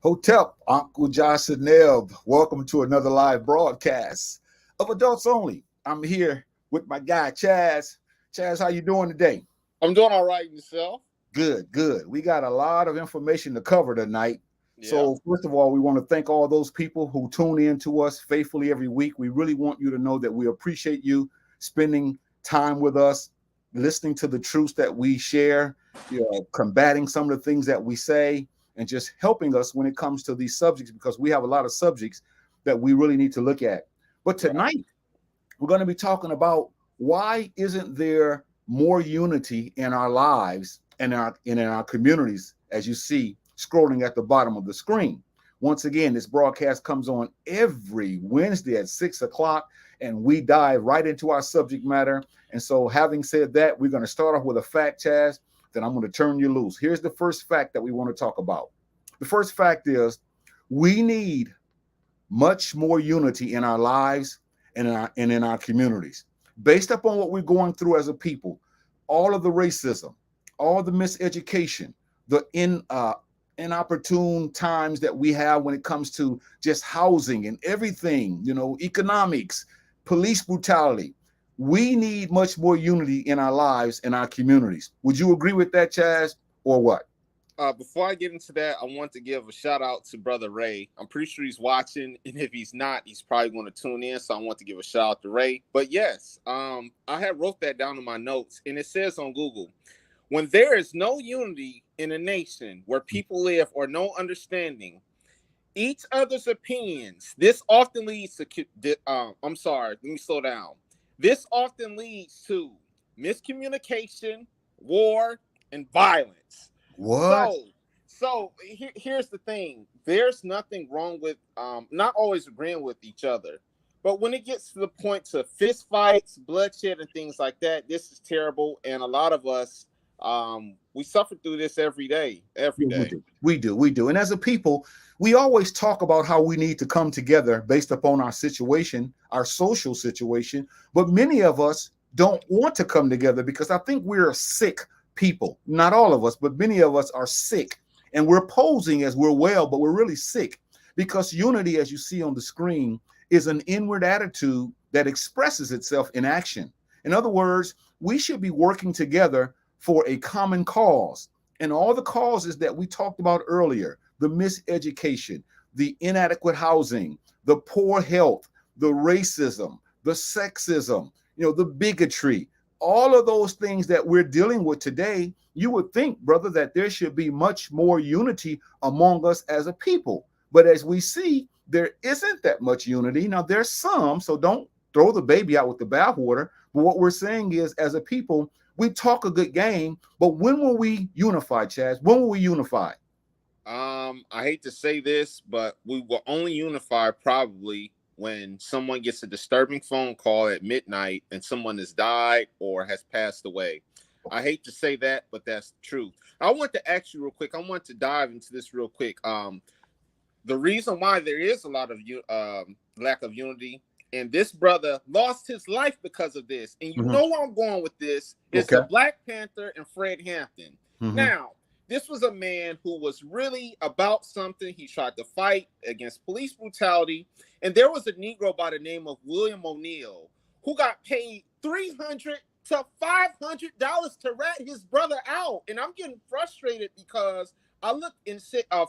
Hotep, Uncle Josh and Neb, welcome to another live broadcast of Adults Only. I'm here with my guy, Chaz. Chaz, how you doing today? I'm doing all right yourself. Good, good. We got a lot of information to cover tonight. Yeah. So, first of all, we want to thank all those people who tune in to us faithfully every week. We really want you to know that we appreciate you spending time with us, listening to the truths that we share, combating some of the things that we say, and just helping us when it comes to these subjects because we have a lot of subjects that we really need to look at. But tonight, we're going to be talking about why isn't there more unity in our lives and in our communities, as you see scrolling at the bottom of the screen. Once again, this broadcast comes on every Wednesday at 6 o'clock, and we dive right into our subject matter. And so, having said that, we're going to start off with a fact, Chaz, then I'm going to turn you loose. Here's the first fact that we want to talk about. The first fact is we need much more unity in our lives and in our communities. Based upon what we're going through as a people, all of the racism, all the miseducation, the inopportune times that we have when it comes to just housing and everything, economics, police brutality. We need much more unity in our lives and our communities. Would you agree with that, Chaz, or what? Before I get into that, I want to give a shout out to Brother Ray. I'm pretty sure he's watching, and if he's not, he's probably going to tune in. So I want to give a shout out to Ray. But yes, I had wrote that down in my notes, and it says on Google, when there is no unity in a nation where people live or no understanding each other's opinions, this often leads to. I'm sorry, let me slow down. This often leads to miscommunication, war, and violence. What? Here's the thing. There's nothing wrong with not always agreeing with each other. But when it gets to the point to fist fights, bloodshed, and things like that, this is terrible. And a lot of us, we suffer through this every day. Every day. We do. And as a people, we always talk about how we need to come together based upon our situation, our social situation. But many of us don't want to come together because I think we're sick people. Not all of us, but many of us are sick. And we're posing as we're well, but we're really sick because unity, as you see on the screen, is an inward attitude that expresses itself in action. In other words, we should be working together for a common cause. And all the causes that we talked about earlier, the miseducation, the inadequate housing, the poor health, the racism, the sexism, the bigotry, all of those things that we're dealing with today, you would think, brother, that there should be much more unity among us as a people. But as we see, there isn't that much unity. Now, there's some, so don't throw the baby out with the bathwater. But what we're saying is, as a people, we talk a good game, but when will we unify, Chaz? When will we unify? I hate to say this, but we will only unify probably when someone gets a disturbing phone call at midnight and someone has died or has passed away. I hate to say that, but that's the truth. I want to ask you real quick. I want to dive into this real quick. The reason why there is a lot of lack of unity, and this brother lost his life because of this. And you know where I'm going with this. It's the Black Panther and Fred Hampton. Now, this was a man who was really about something. He tried to fight against police brutality. And there was a Negro by the name of William O'Neal who got paid $300 to $500 to rat his brother out. And I'm getting frustrated because I looked and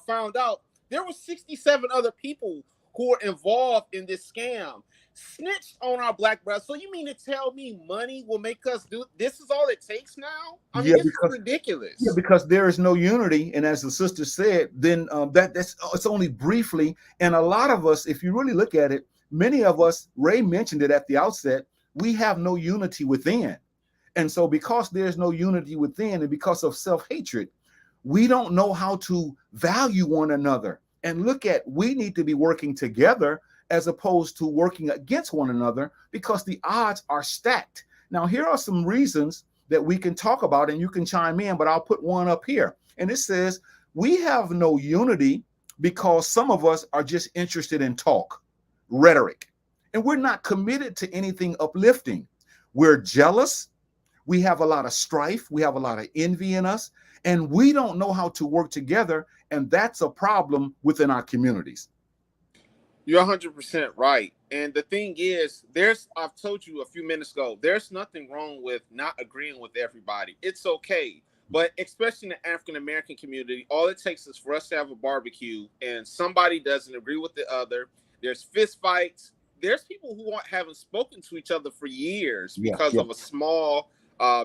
found out there were 67 other people who were involved in this scam, snitched on our black brothers. So you mean to tell me money will make us do this? Is all it takes now? I mean, this is ridiculous. Yeah, because there is no unity, and as the sister said, then that's it's only briefly. And a lot of us, if you really look at it, many of us, Ray mentioned it at the outset, we have no unity within. And so because there's no unity within, and because of self-hatred, we don't know how to value one another. And look at, we need to be working together as opposed to working against one another because the odds are stacked. Now, here are some reasons that we can talk about, and you can chime in, but I'll put one up here. And it says, we have no unity because some of us are just interested in talk, rhetoric, and we're not committed to anything uplifting. We're jealous, We have a lot of strife. We have a lot of envy in us, and we don't know how to work together. And that's a problem within our communities. You're 100% right. And the thing is, I've told you a few minutes ago, there's nothing wrong with not agreeing with everybody. It's okay. But especially in the African American community, all it takes is for us to have a barbecue and somebody doesn't agree with the other. There's fist fights. There's people who haven't spoken to each other for years because of a small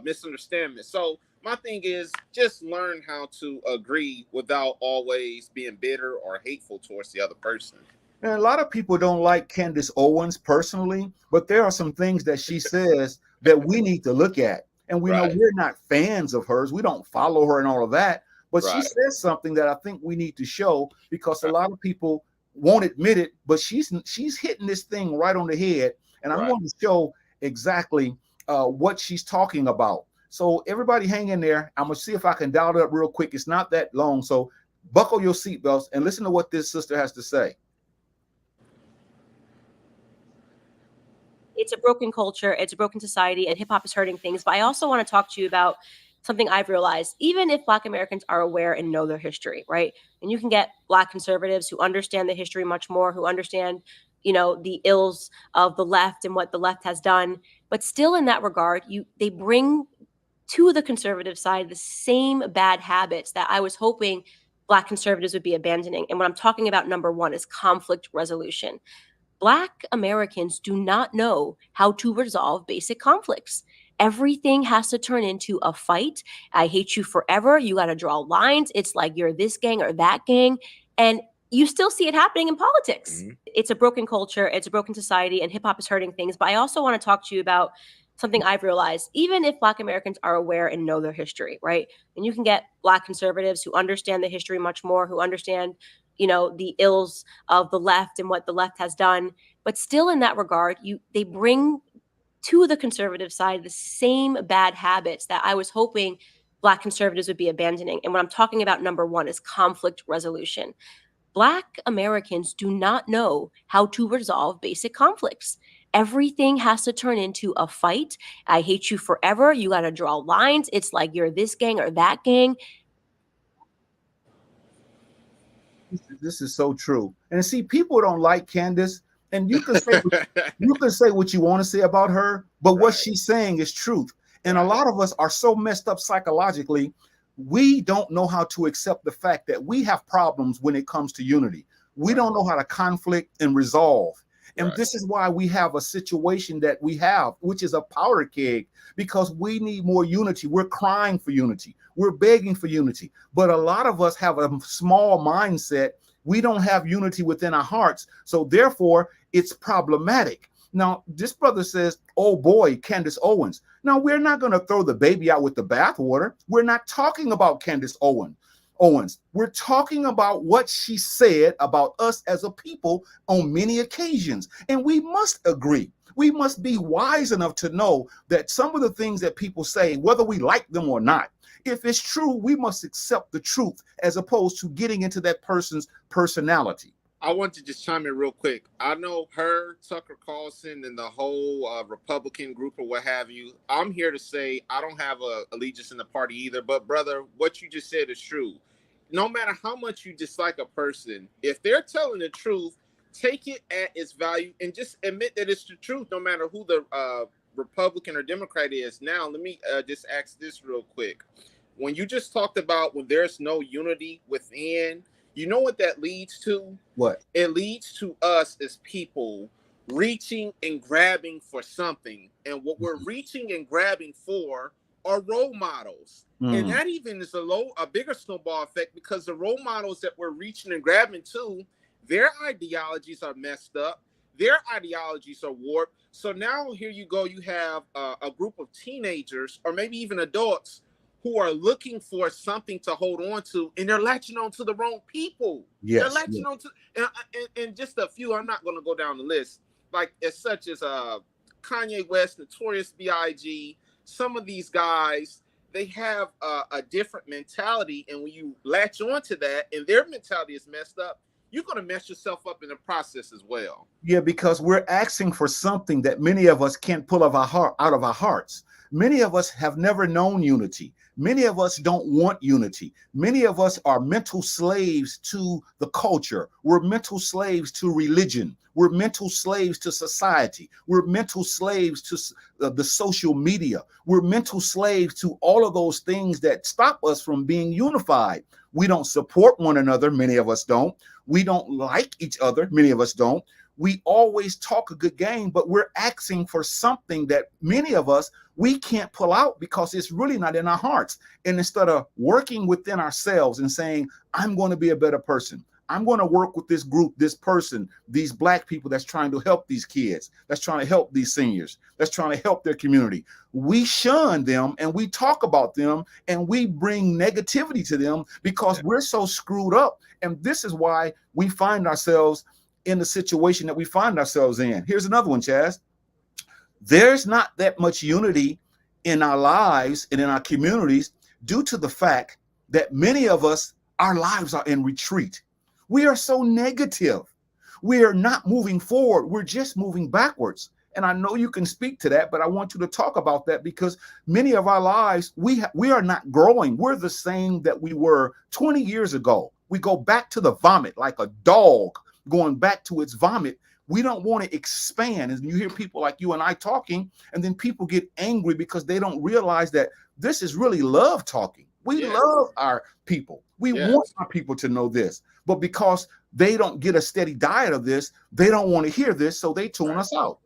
misunderstanding. So my thing is just learn how to agree without always being bitter or hateful towards the other person. And a lot of people don't like Candace Owens personally, but there are some things that she says that we need to look at. And we know we're not fans of hers. We don't follow her and all of that. But she says something that I think we need to show, because a lot of people won't admit it, but she's hitting this thing right on the head. And I'm going to show exactly what she's talking about. So everybody hang in there. I'm going to see if I can dial it up real quick. It's not that long. So buckle your seatbelts and listen to what this sister has to say. It's a broken culture, it's a broken society, and hip hop is hurting things. But I also want to talk to you about something I've realized. Even if Black Americans are aware and know their history, right? And you can get Black conservatives who understand the history much more, who understand, the ills of the left and what the left has done. But still, in that regard, they bring to the conservative side the same bad habits that I was hoping Black conservatives would be abandoning. And what I'm talking about, number one, is conflict resolution. Black Americans do not know how to resolve basic conflicts. Everything has to turn into a fight. I hate you forever. You got to draw lines. It's like you're this gang or that gang. And you still see it happening in politics. Mm-hmm. It's a broken culture. It's a broken society, and hip hop is hurting things. But I also want to talk to you about something I've realized. Even if Black Americans are aware and know their history, right? And you can get Black conservatives who understand the history much more, who understand the ills of the left and what the left has done. But still, in that regard, they bring to the conservative side the same bad habits that I was hoping Black conservatives would be abandoning. And what I'm talking about, number one, is conflict resolution. Black Americans do not know how to resolve basic conflicts. Everything has to turn into a fight. I hate you forever. You got to draw lines. It's like you're this gang or that gang. This is so true. And see, people don't like Candace, and you can say what you want to say about her, but what she's saying is truth. And a lot of us are so messed up psychologically, we don't know how to accept the fact that we have problems when it comes to unity. We don't know how to conflict and resolve. And this is why we have a situation that we have, which is a powder keg, because we need more unity. We're crying for unity. We're begging for unity. But a lot of us have a small mindset. We don't have unity within our hearts. So therefore, it's problematic. Now, this brother says, oh boy, Candace Owens. Now, we're not going to throw the baby out with the bathwater. We're not talking about Candace Owens. We're talking about what she said about us as a people on many occasions. And we must agree. We must be wise enough to know that some of the things that people say, whether we like them or not, if it's true, we must accept the truth as opposed to getting into that person's personality. I want to just chime in real quick. I know her, Tucker Carlson, and the whole Republican group or what have you. I'm here to say I don't have a allegiance in the party either. But brother, what you just said is true. No matter how much you dislike a person, if they're telling the truth, take it at its value and just admit that it's the truth, no matter who the Republican or Democrat is. Now, let me just ask this real quick. When you just talked about when there's no unity within, you know what that leads to? What? It leads to us as people reaching and grabbing for something. And what we're reaching and grabbing for are role models. And that even is a bigger snowball effect, because the role models that we're reaching and grabbing to, their ideologies are messed up. Their ideologies are warped. So now here you go, you have a group of teenagers or maybe even adults who are looking for something to hold on to, and they're latching on to the wrong people. Yes, they're latching on to, and just a few, I'm not going to go down the list, like as such as Kanye West, Notorious B.I.G., some of these guys, they have a different mentality, and when you latch on to that and their mentality is messed up, you're going to mess yourself up in the process as well. Yeah, because we're asking for something that many of us can't pull out of our hearts. Many of us have never known unity. Many of us don't want unity. Many of us are mental slaves to the culture. We're mental slaves to religion. We're mental slaves to society. We're mental slaves to the social media. We're mental slaves to all of those things that stop us from being unified. We don't support one another. Many of us don't. We don't like each other. Many of us don't. We always talk a good game, but we're asking for something that many of us, we can't pull out because it's really not in our hearts. And instead of working within ourselves and saying, I'm going to be a better person, I'm going to work with this group, this person, these Black people that's trying to help these kids, that's trying to help these seniors, that's trying to help their community. We shun them and we talk about them and we bring negativity to them because we're so screwed up. And this is why we find ourselves in the situation that we find ourselves in. Here's another one, Chaz. There's not that much unity in our lives and in our communities due to the fact that many of us, our lives are in retreat. We are so negative. We are not moving forward. We're just moving backwards. And I know you can speak to that, but I want you to talk about that because many of our lives, we are not growing. We're the same that we were 20 years ago. We go back to the vomit like a dog going back to its vomit. We don't want to expand. And you hear people like you and I talking, and then people get angry because they don't realize that this is really love talking. We love our people. We want our people to know this. But because they don't get a steady diet of this, they don't want to hear this, so they tune us out.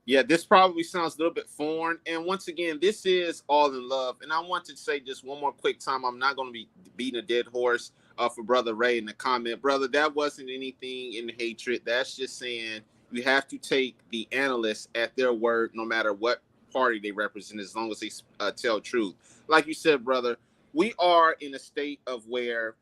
Yeah, this probably sounds a little bit foreign. And once again, this is all in love. And I want to say just one more quick time. I'm not going to be beating a dead horse for Brother Ray in the comment. Brother, that wasn't anything in hatred. That's just saying you have to take the analysts at their word, no matter what party they represent, as long as they tell truth. Like you said, brother, we are in a state of where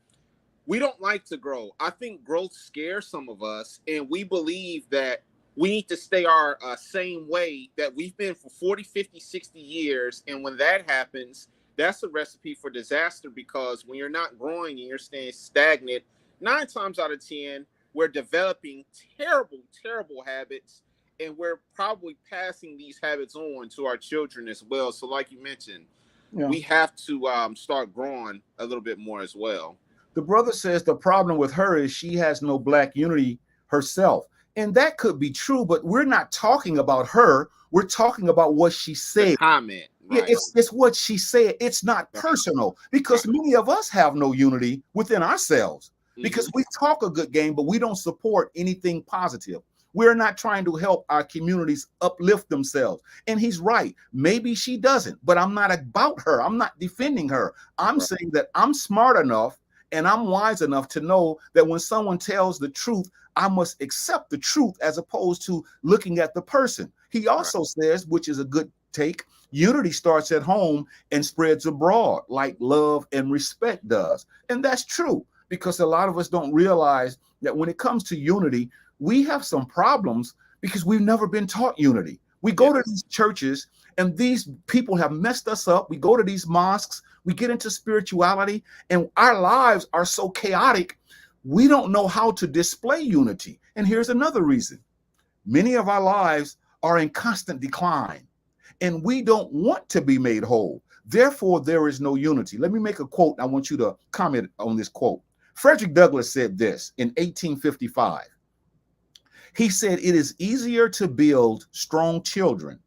we don't like to grow. I think growth scares some of us, and we believe that we need to stay our same way that we've been for 40, 50, 60 years. And when that happens, that's a recipe for disaster, because when you're not growing and you're staying stagnant, 9 times out of 10, we're developing terrible, terrible habits, and we're probably passing these habits on to our children as well. So like you mentioned, we have to start growing a little bit more as well. The brother says the problem with her is she has no Black unity herself. And that could be true, but we're not talking about her. We're talking about what she said. The comment. Right. Yeah, it's what she said. It's not personal, because many of us have no unity within ourselves because we talk a good game, but we don't support anything positive. We're not trying to help our communities uplift themselves. And he's right. Maybe she doesn't, but I'm not about her. I'm not defending her. I'm saying that I'm smart enough and I'm wise enough to know that when someone tells the truth, I must accept the truth as opposed to looking at the person. He also says, which is a good take, unity starts at home and spreads abroad like love and respect does. And that's true, because a lot of us don't realize that when it comes to unity, we have some problems because we've never been taught unity. We go to these churches and these people have messed us up. We go to these mosques, we get into spirituality, and our lives are so chaotic. We don't know how to display unity. And here's another reason. Many of our lives are in constant decline, and we don't want to be made whole. Therefore, there is no unity. Let me make a quote. I want you to comment on this quote. Frederick Douglass said this in 1855. He said, "It is easier to build strong children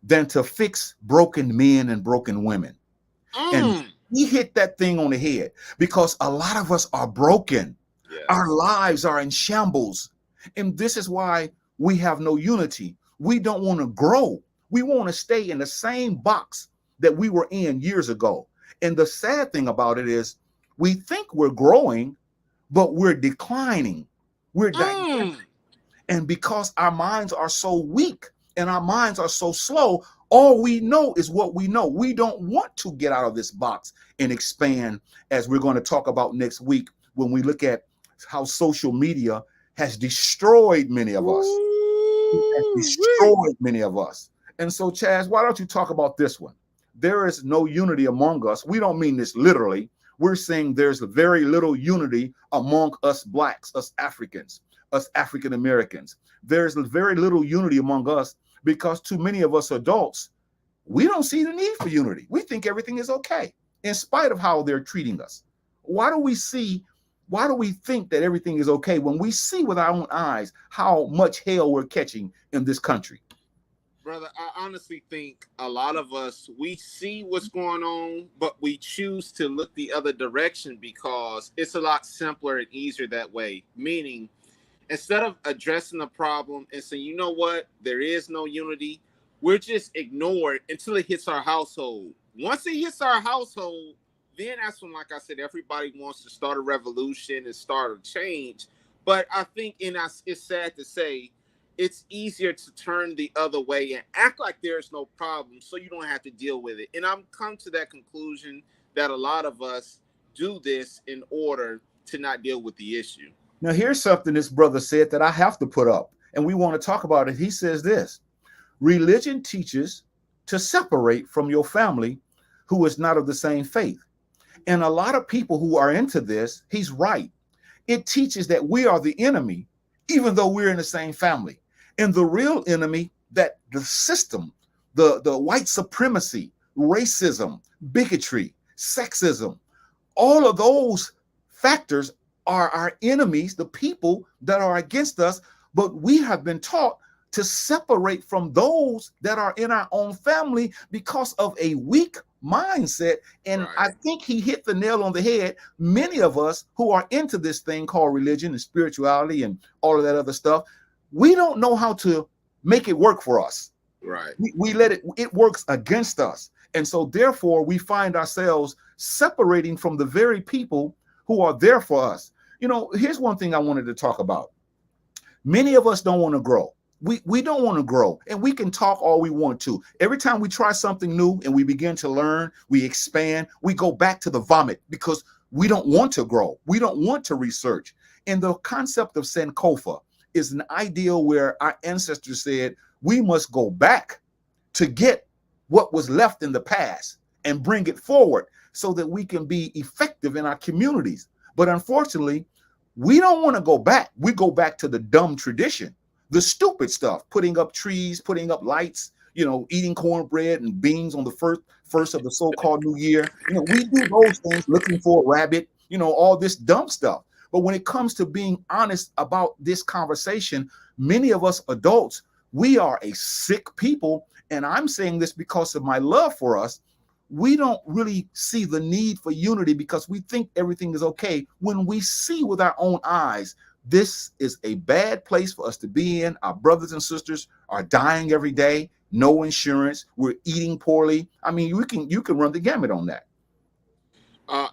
than to fix broken men and broken women." And he hit that thing on the head, because a lot of us are broken. Our lives are in shambles. And this is why we have no unity. We don't want to grow. We want to stay in the same box that we were in years ago. And the sad thing about it is we think we're growing, but we're declining. We're dying. And because our minds are so weak and our minds are so slow, all we know is what we know. We don't want to get out of this box and expand, as we're going to talk about next week when we look at how social media has destroyed many of us. It has destroyed many of us. And so, Chaz, why don't you talk about this one? There is no unity among us. We don't mean this literally. we're saying there's very little unity among us blacks, us Africans, us African Americans. There's very little unity among us because too many of us adults, we don't see the need for unity. We think everything is okay in spite of how they're treating us. Why do we think that everything is okay when we see with our own eyes how much hell we're catching in this country? Brother, I honestly think a lot of us, we see what's going on, but we choose to look the other direction because it's a lot simpler and easier that way. Meaning, instead of addressing the problem and saying, you know what, there is no unity, we're just ignored until it hits our household. Once it hits our household, then that's when, like I said, everybody wants to start a revolution and start a change. But I think, it's sad to say, it's easier to turn the other way and act like there's no problem so you don't have to deal with it. And I'm come to that conclusion that a lot of us do this in order to not deal with the issue. Now, here's something this brother said that I have to put up, and we want to talk about it. He says this: religion teaches to separate from your family who is not of the same faith. And a lot of people who are into this, he's right. It teaches that we are the enemy, even though we're in the same family. And the real enemy, that the system, the white supremacy, racism, bigotry, sexism, all of those factors are our enemies, the people that are against us. But we have been taught to separate from those that are in our own family because of a weak mindset. And Right. I think he hit the nail on the head. Many of us who are into this thing called religion and spirituality and all of that other stuff, we don't know how to make it work for us. Right. We let it works against us. And so therefore we find ourselves separating from the very people who are there for us. You know, here's one thing I wanted to talk about. Many of us don't want to grow. We don't want to grow, and we can talk all we want to. Every time we try something new and we begin to learn, we expand, we go back to the vomit because we don't want to grow. We don't want to research. And the concept of Sankofa is an ideal where our ancestors said we must go back to get what was left in the past and bring it forward so that we can be effective in our communities. But unfortunately, we don't want to go back. We go back to the dumb tradition, the stupid stuff, putting up trees, putting up lights, you know, eating cornbread and beans on the first of the so-called new year. You know, we do those things, looking for a rabbit, you know, all this dumb stuff. But when it comes to being honest about this conversation, many of us adults, we are a sick people. And I'm saying this because of my love for us. We don't really see the need for unity because we think everything is okay when we see with our own eyes. This is a bad place for us to be in. Our brothers and sisters are dying every day. No insurance. We're eating poorly. I mean, you can run the gamut on that.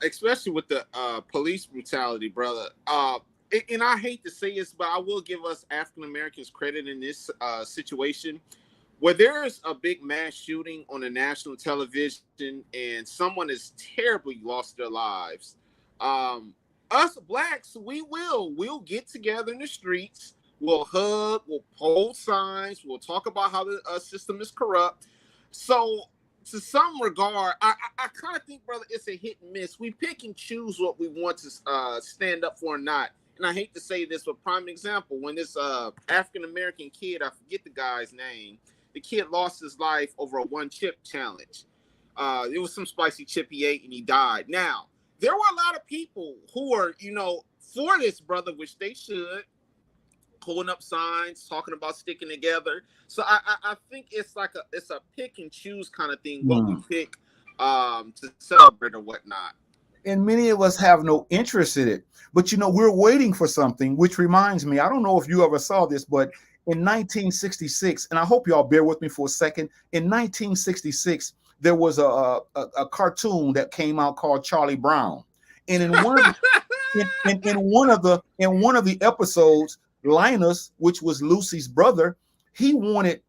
Especially with the police brutality, brother. And I hate to say this, but I will give us African Americans credit in this situation. Where there's a big mass shooting on the national television and someone has terribly lost their lives, us blacks, we'll get together in the streets, we'll hug, we'll hold signs, we'll talk about how the system is corrupt. So to some regard, I kind of think, brother, it's a hit and miss. We pick and choose what we want to stand up for or not. And I hate to say this, but prime example, when this African-American kid, I forget the guy's name, the kid lost his life over a one chip challenge. It was some spicy chip he ate and he died. Now, there were a lot of people who are, you know, for this, brother, which they should, pulling up signs, talking about sticking together. So I think it's like a pick and choose kind of thing, what we pick to celebrate or whatnot. And many of us have no interest in it. But, you know, we're waiting for something, which reminds me, I don't know if you ever saw this, but in 1966, and I hope y'all bear with me for a second, in 1966, there was a cartoon that came out called Charlie Brown. And in one of the, in one of the episodes, Linus, which was Lucy's brother, he wanted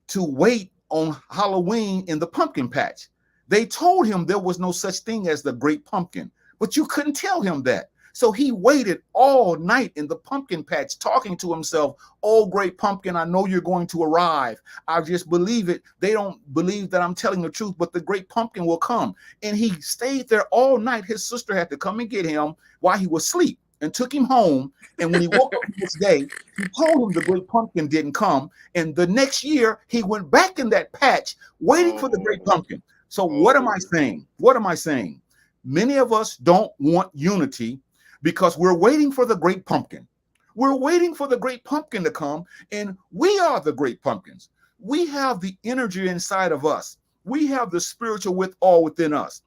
to wait on Halloween in the pumpkin patch. They told him there was no such thing as the Great Pumpkin, but you couldn't tell him that. So he waited all night in the pumpkin patch talking to himself, oh, great pumpkin, I know you're going to arrive. I just believe it. They don't believe that I'm telling the truth, but the great pumpkin will come. And he stayed there all night. His sister had to come and get him while he was asleep and took him home. And when he woke up the next day, he told him the great pumpkin didn't come. And the next year, he went back in that patch waiting for the great pumpkin. So what am I saying? What am I saying? Many of us don't want unity because we're waiting for the great pumpkin. We're waiting for the great pumpkin to come, and we are the great pumpkins. We have the energy inside of us. We have the spiritual withal within us.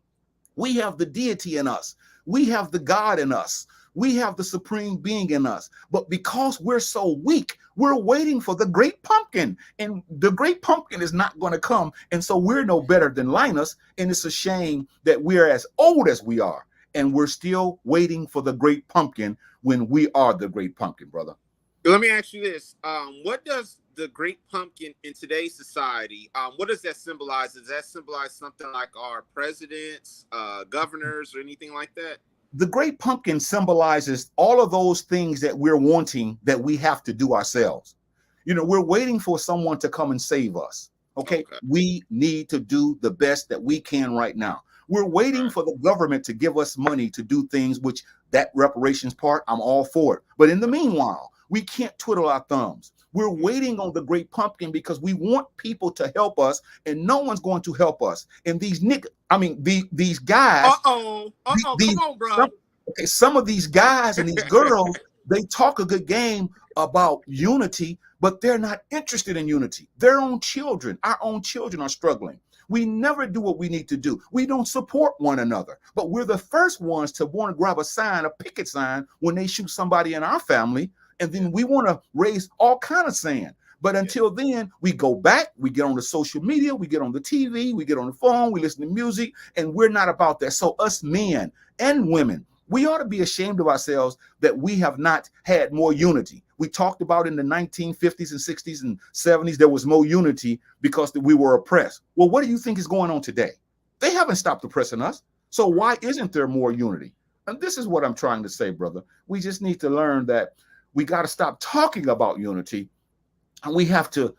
We have the deity in us. We have the God in us. We have the supreme being in us. But because we're so weak, we're waiting for the great pumpkin, and the great pumpkin is not going to come. And so we're no better than Linus. And it's a shame that we're as old as we are, and we're still waiting for the great pumpkin when we are the great pumpkin, brother. Let me ask you this. What does the great pumpkin in today's society, what does that symbolize? Does that symbolize something like our presidents, governors, or anything like that? The great pumpkin symbolizes all of those things that we're wanting that we have to do ourselves. You know, we're waiting for someone to come and save us. Okay. We need to do the best that we can right now. We're waiting for the government to give us money to do things, which that reparations part, I'm all for it. But in the meanwhile, we can't twiddle our thumbs. We're waiting on the great pumpkin because we want people to help us, and no one's going to help us. And these these guys. Come on, bro. Some of these guys and these girls, they talk a good game about unity, but they're not interested in unity. Their own children, our own children are struggling. We never do what we need to do. We don't support one another, but we're the first ones to want to grab a sign, a picket sign, when they shoot somebody in our family. And then we want to raise all kind of sand. But until then, we go back, we get on the social media, we get on the TV, we get on the phone, we listen to music, and we're not about that. So us men and women, we ought to be ashamed of ourselves that we have not had more unity. We talked about in the 1950s and 60s and 70s, there was more unity because we were oppressed. Well, what do you think is going on today? They haven't stopped oppressing us. So why isn't there more unity? And this is what I'm trying to say, brother. We just need to learn that we got to stop talking about unity, and we have to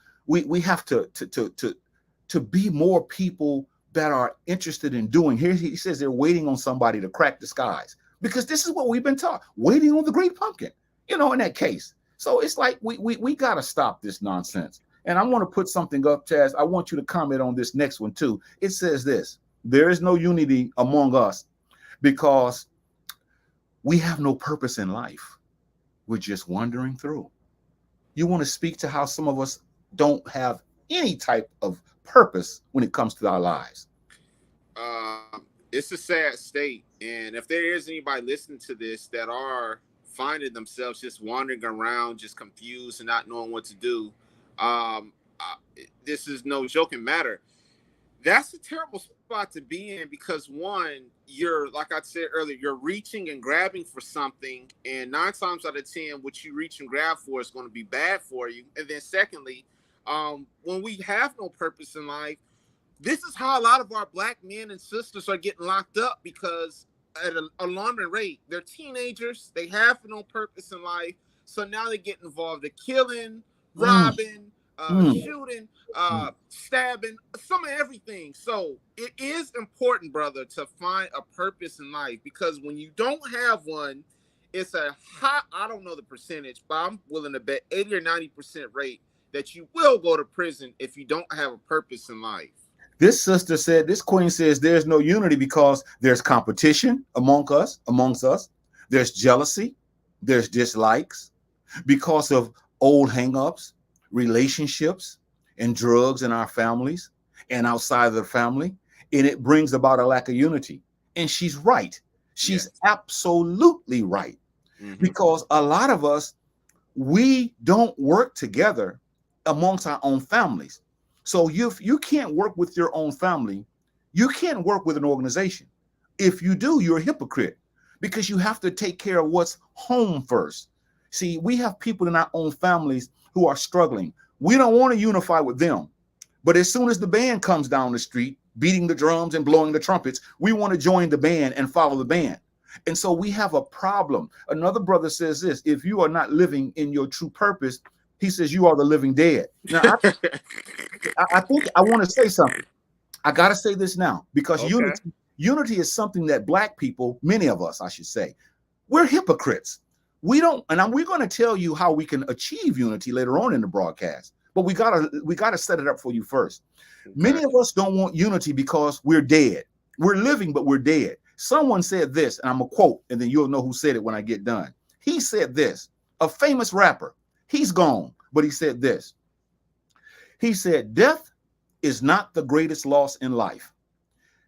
be more people that are interested in doing. Here he says they're waiting on somebody to crack the skies, because this is what we've been taught, waiting on the great pumpkin, you know, in that case. So it's like we got to stop this nonsense. And I want to put something up, Chaz. I want you to comment on this next one too. It says this: there is no unity among us because we have no purpose in life. We're just wandering through. You want to speak to how some of us don't have any type of purpose when it comes to our lives? It's a sad state. And if there is anybody listening to this that are finding themselves just wandering around, just confused and not knowing what to do, this is no joking matter. That's a terrible spot to be in, because one, you're, like I said earlier, you're reaching and grabbing for something, and 9 times out of 10, what you reach and grab for is going to be bad for you. And then secondly, when we have no purpose in life, this is how a lot of our black men and sisters are getting locked up, because at an alarming rate, they're teenagers, they have no purpose in life, so now they get involved in killing, robbing, shooting, stabbing, some of everything. So it is important, brother, to find a purpose in life, because when you don't have one, it's a high, I don't know the percentage, but I'm willing to bet 80 or 90% rate that you will go to prison if you don't have a purpose in life. This sister said, this queen says there's no unity because there's competition amongst us. There's jealousy, there's dislikes because of old hang-ups, relationships, and drugs in our families and outside of the family. And it brings about a lack of unity. And she's right. She's absolutely right. Because a lot of us, we don't work together amongst our own families. So if you can't work with your own family, you can't work with an organization. If you do, you're a hypocrite, because you have to take care of what's home first. See, we have people in our own families who are struggling. We don't want to unify with them. But as soon as the band comes down the street, beating the drums and blowing the trumpets, we want to join the band and follow the band. And so we have a problem. Another brother says this: if you are not living in your true purpose, he says you are the living dead. Now, I think I want to say something. I got to say this now, because Okay. unity is something that Black people, many of us, I should say, we're hypocrites. We don't, and we're going to tell you how we can achieve unity later on in the broadcast. But we gotta set it up for you first. Okay. Many of us don't want unity because we're dead. We're living, but we're dead. Someone said this, and I'm gonna quote, and then you'll know who said it when I get done. He said this, a famous rapper. He's gone, but he said this. He said, death is not the greatest loss in life.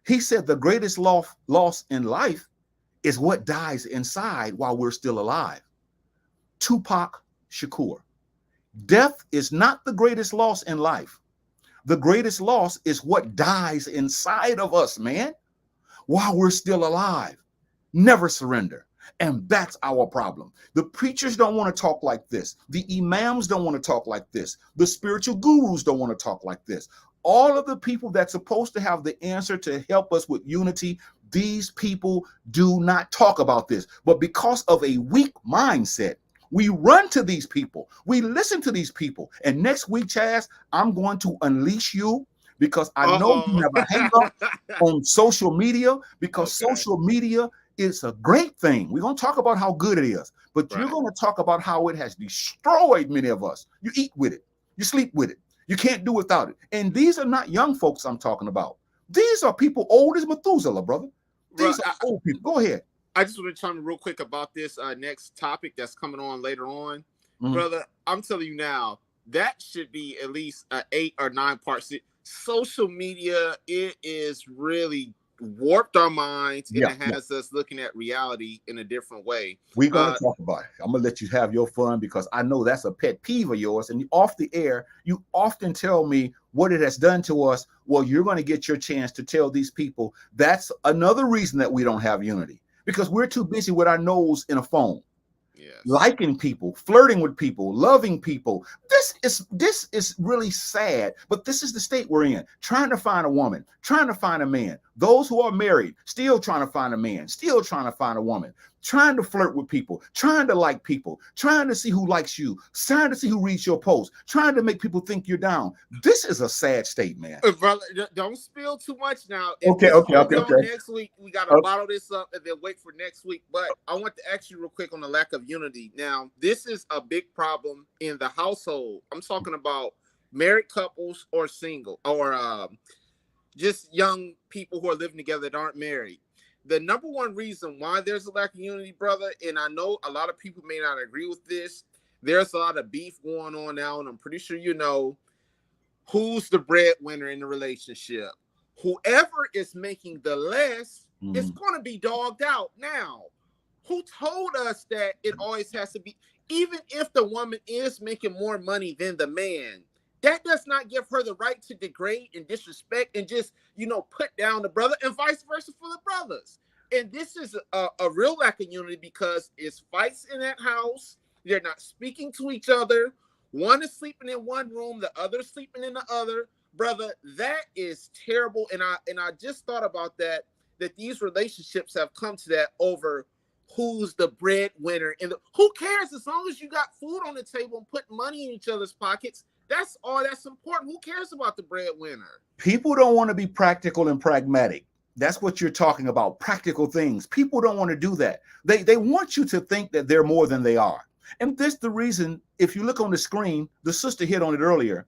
He said the greatest loss in life is what dies inside while we're still alive. Tupac Shakur. Death is not the greatest loss in life. The greatest loss is what dies inside of us, man, while we're still alive. Never surrender. And that's our problem. The preachers don't want to talk like this. The imams don't want to talk like this. The spiritual gurus don't want to talk like this. All of the people that's supposed to have the answer to help us with unity, these people do not talk about this. But because of a weak mindset, we run to these people. We listen to these people. And next week, Chaz, I'm going to unleash you, because I know you have a hang up on social media, because social media is a great thing. We're going to talk about how good it is, but you're going to talk about how it has destroyed many of us. You eat with it. You sleep with it. You can't do without it. And these are not young folks I'm talking about. These are people old as Methuselah, brother. These are old people. Go ahead. I just want to chime in real quick about this next topic that's coming on later on. Brother, I'm telling you now, that should be at least an 8 or 9 part. Social media, it is really warped our minds, and it has us looking at reality in a different way. We're going to talk about it. I'm going to let you have your fun, because I know that's a pet peeve of yours. And off the air, you often tell me what it has done to us. Well, you're going to get your chance to tell these people. That's another reason that we don't have unity, because we're too busy with our nose in a phone. Liking people, flirting with people, loving people. This is really sad, but this is the state we're in. Trying to find a woman, trying to find a man. Those who are married, still trying to find a man, still trying to find a woman. Trying to flirt with people, trying to like people, trying to see who likes you, trying to see who reads your post, trying to make people think you're down. This is a sad state, man. Brother, don't spill too much now. Okay. Next week, we got to bottle this up and then wait for next week. But I want to ask you real quick on the lack of unity. Now, this is a big problem in the household. I'm talking about married couples or single, or just young people who are living together that aren't married. The number one reason why there's a lack of unity, brother, and I know a lot of people may not agree with this, there's a lot of beef going on now, and I'm pretty sure you know who's the breadwinner in the relationship. Whoever is making the less is going to be dogged out. Now, who told us that it always has to be, even if the woman is making more money than the man, that does not give her the right to degrade and disrespect and just, put down the brother, and vice versa for the brothers. And this is a real lack of unity, because it's fights in that house. They're not speaking to each other. One is sleeping in one room, the other sleeping in the other. Brother, that is terrible. And I just thought about that these relationships have come to that over who's the breadwinner. And who cares, as long as you got food on the table and put money in each other's pockets? That's all that's important. Who cares about the breadwinner? People don't want to be practical and pragmatic. That's what you're talking about, practical things. People don't want to do that. They want you to think that they're more than they are. And this is the reason, if you look on the screen, the sister hit on it earlier,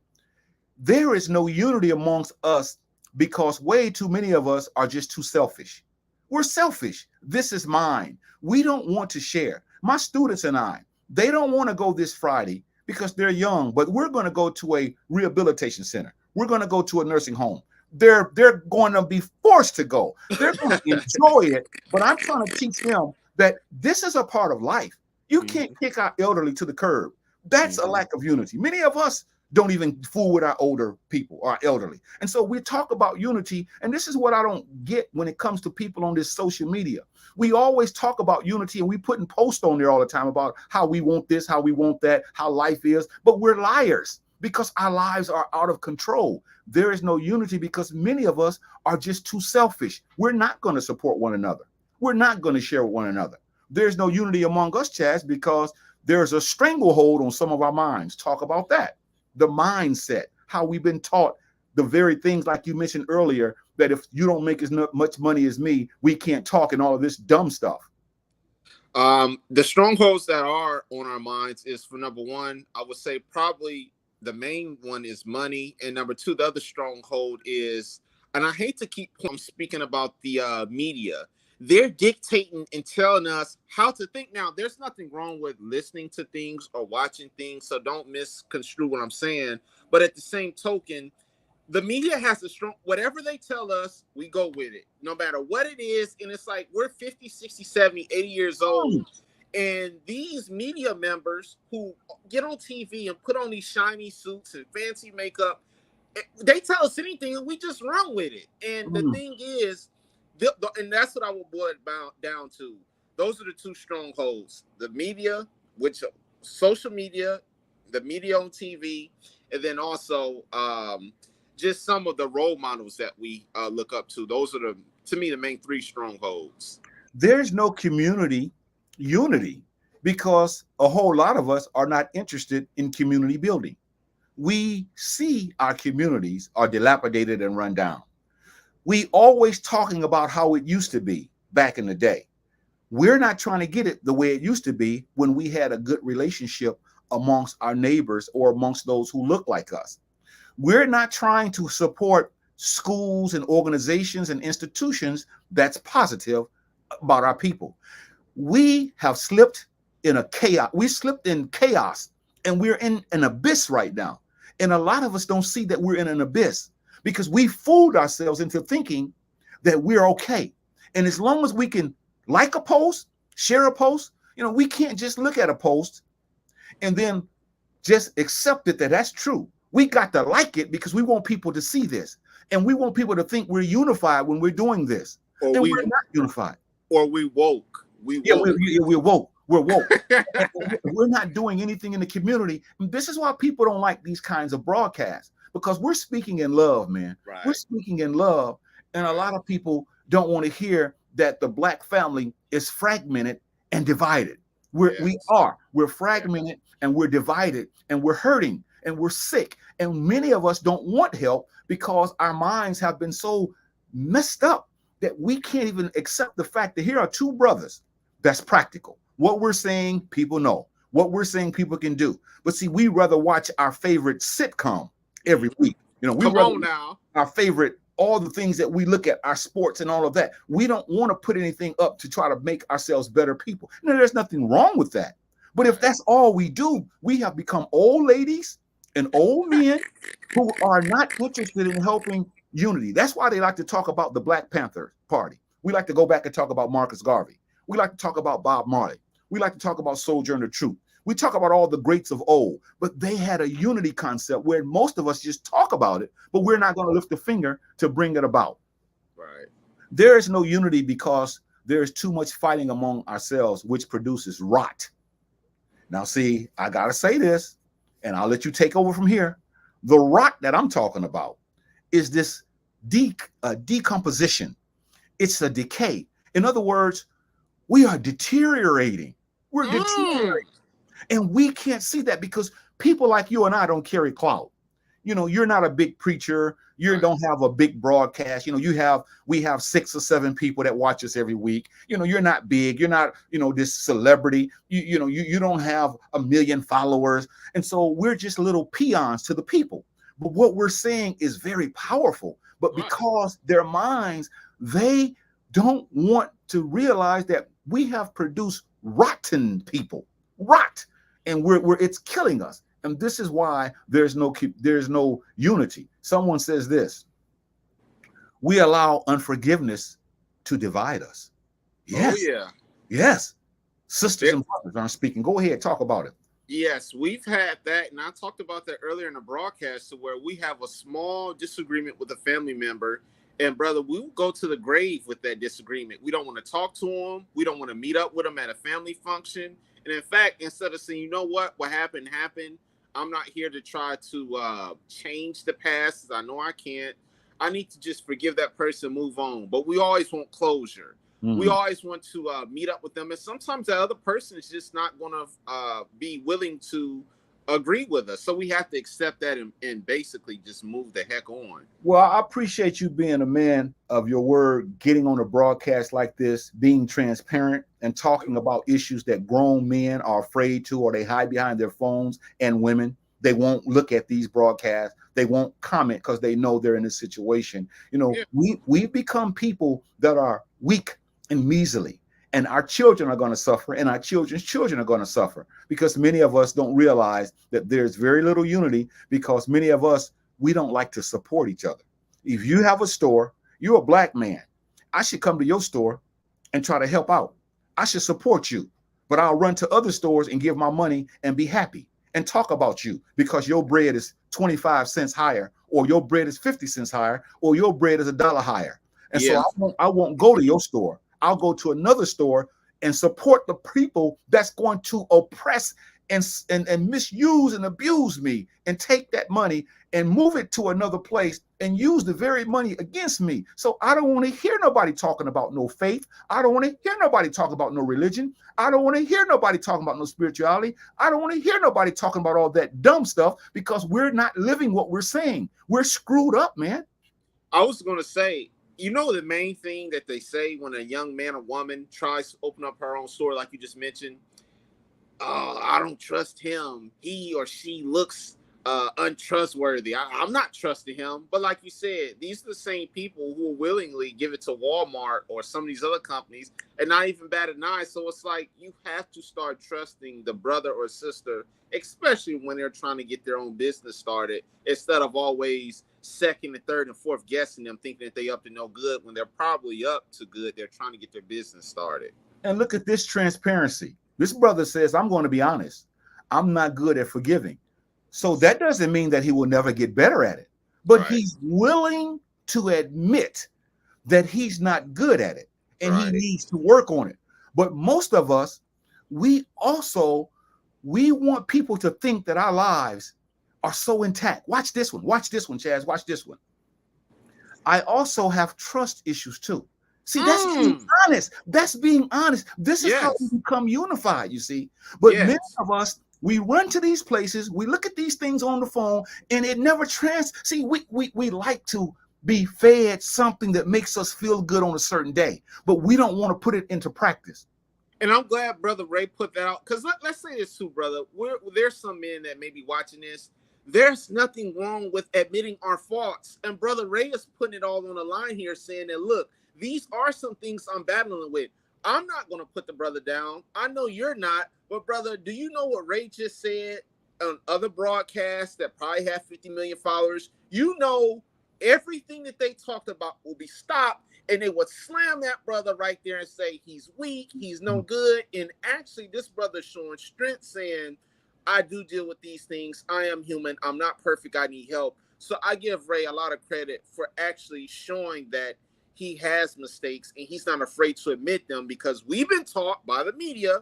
there is no unity amongst us because way too many of us are just too selfish. We're selfish. This is mine. We don't want to share. My students and I, they don't want to go this Friday because they're young, but we're going to go to a rehabilitation center. We're going to go to a nursing home. They're going to be forced to go. They're going to enjoy it, but I'm trying to teach them that this is a part of life. You can't kick our elderly to the curb. That's a lack of unity. Many of us don't even fool with our older people, our elderly. And so we talk about unity, and this is what I don't get when it comes to people on this social media. We always talk about unity, and we putting posts on there all the time about how we want this, how we want that, how life is, but we're liars because our lives are out of control. There is no unity because many of us are just too selfish. We're not going to support one another. we're not going to share with one another. There's no unity among us, Chaz, because there's a stranglehold on some of our minds. Talk about that. The mindset, how we've been taught the very things like you mentioned earlier, that if you don't make as much money as me, we can't talk and all of this dumb stuff. The strongholds that are on our minds is, for number one, I would say probably the main one is money. And number two, the other stronghold is, and I hate to keep speaking about the media. They're dictating and telling us how to think. Now, there's nothing wrong with listening to things or watching things, so don't misconstrue what I'm saying. But at the same token, the media has a strong, whatever they tell us, we go with it, no matter what it is. And it's like, we're 50, 60, 70, 80 years old. And these media members who get on TV and put on these shiny suits and fancy makeup, they tell us anything and we just run with it. And the thing is, and that's what I will boil it down to. Those are the two strongholds: the media, which social media, the media on TV, and then also just some of the role models that we look up to. Those are to me, the main three strongholds. There's no community unity because a whole lot of us are not interested in community building. We see our communities are dilapidated and run down. We always talking about how it used to be back in the day. We're not trying to get it the way it used to be when we had a good relationship amongst our neighbors or amongst those who look like us. We're not trying to support schools and organizations and institutions that's positive about our people. We have slipped in a chaos. We slipped in chaos and we're in an abyss right now. And a lot of us don't see that we're in an abyss because we fooled ourselves into thinking that we're okay. And as long as we can like a post, share a post, we can't just look at a post and then just accept it that that's true. We got to like it because we want people to see this. And we want people to think we're unified when we're doing this. And we're not unified. Or we woke. We're woke. We're woke. We're not doing anything in the community. And this is why people don't like these kinds of broadcasts, because we're speaking in love, man. Right. We're speaking in love. And a lot of people don't want to hear that the Black family is fragmented and divided. We're fragmented and we're divided and we're hurting and we're sick. And many of us don't want help because our minds have been so messed up that we can't even accept the fact that here are two brothers that's practical. What we're saying, people know. What we're saying, people can do. But see, we rather watch our favorite sitcom every week. Our favorite, all the things that we look at, our sports and all of that. We don't want to put anything up to try to make ourselves better people. No, there's nothing wrong with that. But if that's all we do, we have become old ladies and old men who are not interested in helping unity. That's why they like to talk about the Black Panther Party. We like to go back and talk about Marcus Garvey. We like to talk about Bob Marley. We like to talk about Sojourner Truth. We talk about all the greats of old, but they had a unity concept where most of us just talk about it, but we're not going to lift a finger to bring it about. Right. There is no unity because there's too much fighting among ourselves, which produces rot. Now, see, I got to say this, and I'll let you take over from here. The rot that I'm talking about is this decomposition. It's a decay. In other words, we are deteriorating. We're deteriorating. And we can't see that because people like you and I don't carry clout. You're not a big preacher. You don't have a big broadcast. We have 6 or 7 people that watch us every week. You're not big. You're not, this celebrity. You don't have 1 million followers. And so we're just little peons to the people. But what we're saying is very powerful. But because their minds, they don't want to realize that we have produced rotten people, and it's killing us. And this is why there's no unity. Someone says this: we allow unforgiveness to divide us. Yes. Oh, yeah. Yes. Sisters and brothers aren't speaking. Go ahead, talk about it. Yes, we've had that, and I talked about that earlier in the broadcast, to where we have a small disagreement with a family member, and brother, we will go to the grave with that disagreement. We don't want to talk to them. We don't want to meet up with them at a family function. And in fact, instead of saying, what happened, I'm not here to try to change the past, as I know I can't. I need to just forgive that person, move on. But we always want closure. We always want to meet up with them, and sometimes the other person is just not going to be willing to agree with us. So we have to accept that and basically just move the heck on. Well, I appreciate you being a man of your word, getting on a broadcast like this, being transparent and talking about issues that grown men are afraid to, or they hide behind their phones, and women. They won't look at these broadcasts. They won't comment because they know they're in a situation. You know, we've become people that are weak and measly. And our children are going to suffer, and our children's children are going to suffer, because many of us don't realize that there's very little unity, because many of us, we don't like to support each other. If you have a store, you're a black man, I should come to your store and try to help out. I should support you, but I'll run to other stores and give my money and be happy and talk about you because your bread is 25 cents higher, or your bread is 50 cents higher, or your bread is $1 higher. And so I won't go to your store. I'll go to another store and support the people that's going to oppress and misuse and abuse me, and take that money and move it to another place and use the very money against me. So I don't want to hear nobody talking about no faith. I don't want to hear nobody talking about no religion. I don't want to hear nobody talking about no spirituality. I don't want to hear nobody talking about all that dumb stuff, because we're not living what we're saying. We're screwed up, man. I was going to say, you know, the main thing that they say when a young man or woman tries to open up her own store, like you just mentioned, I don't trust him. He or she looks untrustworthy. I'm not trusting him. But like you said, these are the same people who will willingly give it to Walmart or some of these other companies and not even bat an eye. So it's like you have to start trusting the brother or sister, especially when they're trying to get their own business started, instead of always second and third and fourth guessing them, thinking that they up to no good when they're probably up to good. They're trying to get their business started. And look at this transparency. This brother says, I'm going to be honest. I'm not good at forgiving. So that doesn't mean that he will never get better at it, but he's willing to admit that he's not good at it, and he needs to work on it. But most of us, we want people to think that our lives are so intact. Watch this one, Chaz, watch this one. I also have trust issues too. See, that's being honest. That's being honest. This is how we become unified, you see. But many of us, we run to these places, we look at these things on the phone, and it never See, we like to be fed something that makes us feel good on a certain day, but we don't want to put it into practice. And I'm glad Brother Ray put that out, because let's say this too, brother. There's some men that may be watching this. There's nothing wrong with admitting our faults. And Brother Ray is putting it all on the line here, saying that, look, these are some things I'm battling with. I'm not going to put the brother down. I know you're not. But, brother, do you know what Ray just said on other broadcasts that probably have 50 million followers? You know, everything that they talked about will be stopped, and they would slam that brother right there and say he's weak, he's no good. And actually, this brother's showing strength, saying, I do deal with these things. I am human. I'm not perfect. I need help. So I give Ray a lot of credit for actually showing that he has mistakes and he's not afraid to admit them, because we've been taught by the media,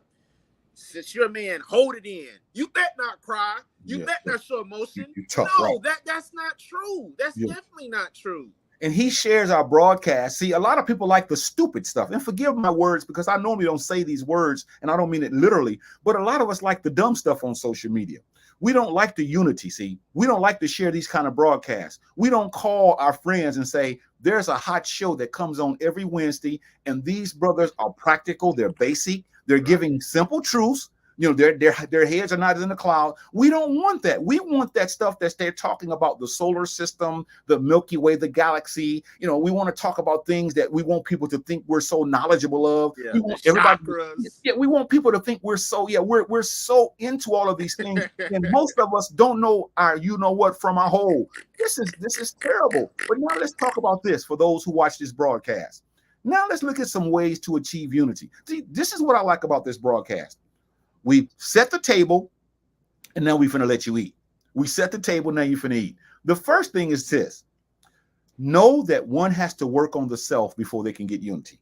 since you're a man, hold it in. You bet not cry. You bet not show emotion. That's not true. That's definitely not true. And he shares our broadcast. See, a lot of people like the stupid stuff. And forgive my words, because I normally don't say these words, and I don't mean it literally, but a lot of us like the dumb stuff on social media. We don't like the unity, see. We don't like to share these kind of broadcasts. We don't call our friends and say, there's a hot show that comes on every Wednesday, and these brothers are practical, they're basic, they're giving simple truths. You know, their heads are not in the cloud. We don't want that. We want that stuff that they're talking about, the solar system, the Milky Way, the galaxy. You know, we want to talk about things that we want people to think we're so knowledgeable of. Yeah, we want everybody. We want people to think we're so we're so into all of these things, and most of us don't know our from our whole. This is terrible. But now let's talk about this for those who watch this broadcast. Now let's look at some ways to achieve unity. See, this is what I like about this broadcast. We set the table, and now we're finna let you eat. We set the table, now you're finna eat. The first thing is this. Know that one has to work on the self before they can get unity.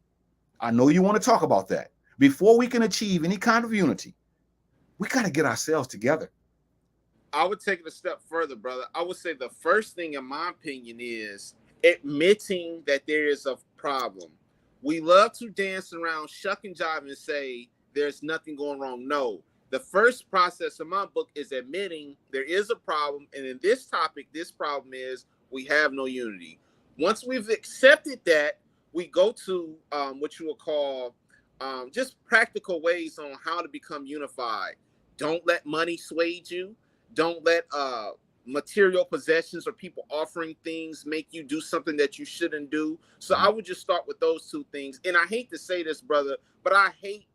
I know you want to talk about that. Before we can achieve any kind of unity, we got to get ourselves together. I would take it a step further, brother. I would say the first thing, in my opinion, is admitting that there is a problem. We love to dance around, shuck and jive, and say there's nothing going wrong. No. The first process of my book is admitting there is a problem. And in this topic, this problem is we have no unity. Once we've accepted that, we go to what you will call just practical ways on how to become unified. Don't let money sway you. Don't let material possessions or people offering things make you do something that you shouldn't do. So I would just start with those two things. And I hate to say this, brother, but I hate,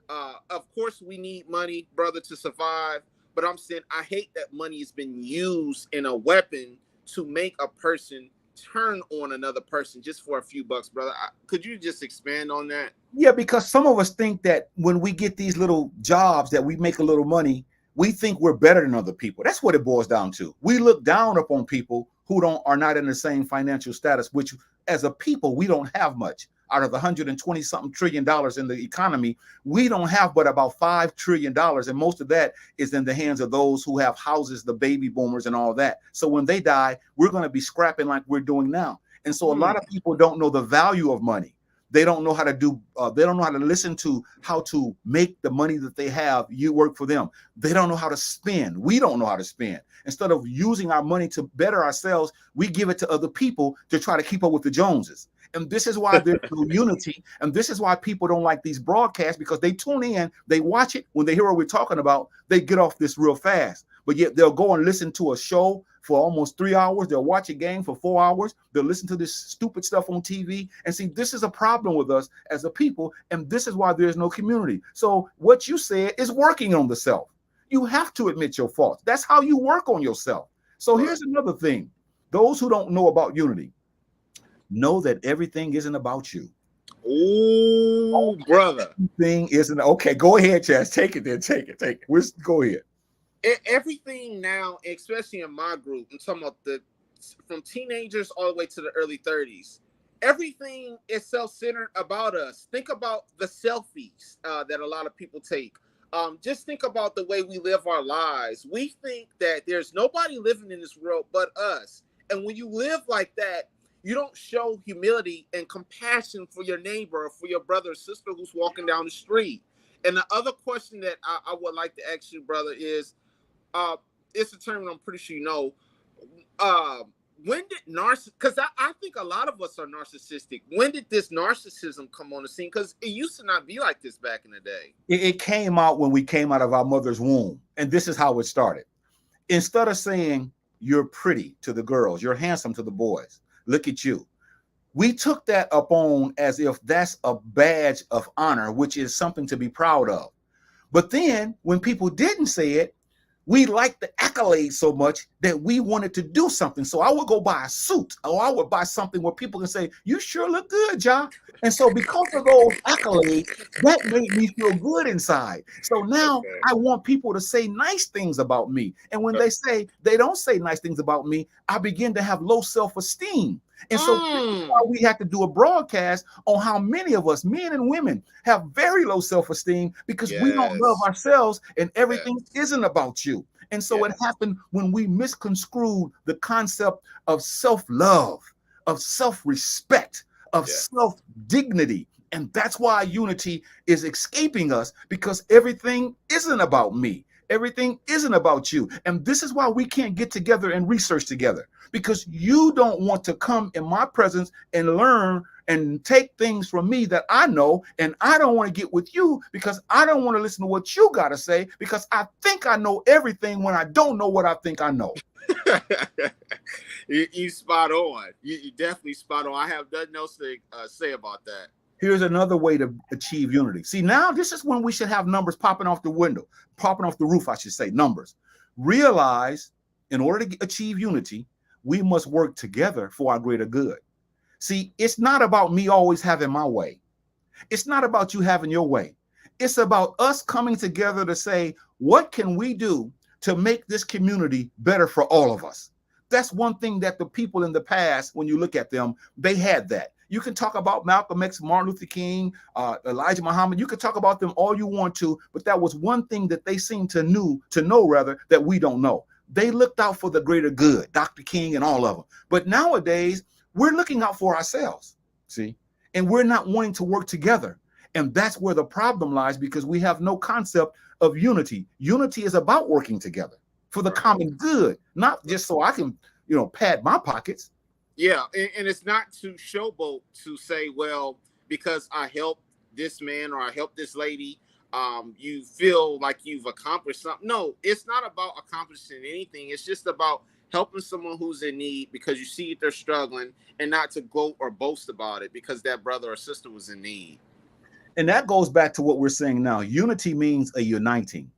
of course we need money, brother, to survive. But I'm saying I hate that money has been used in a weapon to make a person turn on another person just for a few bucks, brother. Could you just expand on that? Yeah, because some of us think that when we get these little jobs that we make a little money, we think we're better than other people. That's what it boils down to. We look down upon people who are not in the same financial status, which as a people, we don't have much. Out of the $120-something trillion in the economy, we don't have but about $5 trillion. And most of that is in the hands of those who have houses, the baby boomers and all that. So when they die, we're going to be scrapping like we're doing now. And so a lot of people don't know the value of money. They don't know how to do, they don't know how to listen to how to make the money that they have, you work for them. They don't know how to spend. We don't know how to spend. Instead of using our money to better ourselves, we give it to other people to try to keep up with the Joneses. And this is why there's no unity. And this is why people don't like these broadcasts, because they tune in, they watch it. When they hear what we're talking about, they get off this real fast. But yet they'll go and listen to a show for almost 3 hours. They'll watch a game for 4 hours. They'll listen to this stupid stuff on TV. And see, this is a problem with us as a people. And this is why there's no community. So what you said is working on the self. You have to admit your faults. That's how you work on yourself. So here's another thing. Those who don't know about unity, know that everything isn't about you. Oh, brother. Everything isn't. Okay, go ahead, Chaz. Take it then. Take it. Go ahead. Everything now, especially in my group, I'm talking about from teenagers all the way to the early 30s, everything is self-centered about us. Think about the selfies that a lot of people take. Just think about the way we live our lives. We think that there's nobody living in this world but us. And when you live like that, you don't show humility and compassion for your neighbor or for your brother or sister who's walking down the street. And the other question that I would like to ask you, brother, is it's a term I'm pretty sure you know. When did because I think a lot of us are narcissistic. When did this narcissism come on the scene? Because it used to not be like this back in the day. It came out when we came out of our mother's womb. And this is how it started. Instead of saying you're pretty to the girls, you're handsome to the boys, look at you, we took that upon as if that's a badge of honor, which is something to be proud of. But then when people didn't say it, we liked the accolades so much that we wanted to do something. So I would go buy a suit, or I would buy something where people can say, you sure look good, John. And so because of those accolades, that made me feel good inside. So now I want people to say nice things about me. And when they don't say nice things about me, I begin to have low self-esteem. And so this is why we have to do a broadcast on how many of us, men and women, have very low self-esteem because we don't love ourselves and everything isn't about you. And so it happened when we misconstrued the concept of self-love, of self-respect, of self-dignity. And that's why unity is escaping us, because everything isn't about me. Everything isn't about you. And this is why we can't get together and research together, because you don't want to come in my presence and learn and take things from me that I know. And I don't want to get with you because I don't want to listen to what you got to say, because I think I know everything when I don't know what I think I know. You spot on. You definitely spot on. I have nothing else to say about that. Here's another way to achieve unity. See, now this is when we should have numbers popping off the roof, I should say, numbers. Realize, in order to achieve unity, we must work together for our greater good. See, it's not about me always having my way. It's not about you having your way. It's about us coming together to say, what can we do to make this community better for all of us? That's one thing that the people in the past, when you look at them, they had that. You can talk about Malcolm X, Martin Luther King, Elijah Muhammad. You can talk about them all you want to, but that was one thing that they seemed to know that we don't know. They looked out for the greater good, Dr. King and all of them. But nowadays, we're looking out for ourselves, see? and we're not wanting to work together. And that's where the problem lies, because we have no concept of unity. Unity is about working together for the common good, not just so I can, pad my pockets. Yeah, and it's not to showboat to say, well, because I helped this man or I helped this lady, you feel like you've accomplished something. No, it's not about accomplishing anything. It's just about helping someone who's in need because you see they're struggling, and not to gloat or boast about it because that brother or sister was in need. And that goes back to what we're saying now. Unity means a uniting.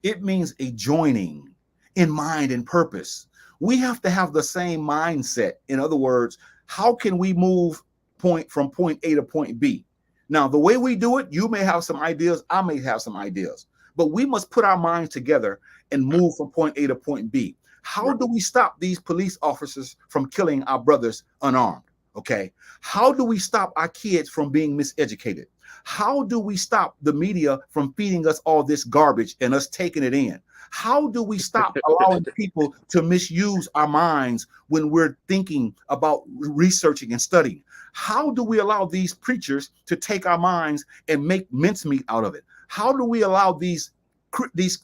It means a joining in mind and purpose. We have to have the same mindset. In other words, how can we move from point A to point B? Now, the way we do it, you may have some ideas, I may have some ideas, but we must put our minds together and move from point A to point B. How do we stop these police officers from killing our brothers unarmed? Okay. How do we stop our kids from being miseducated? How do we stop the media from feeding us all this garbage and us taking it in? How do we stop allowing people to misuse our minds when we're thinking about researching and studying? How do we allow these preachers to take our minds and make mincemeat out of it? How do we allow these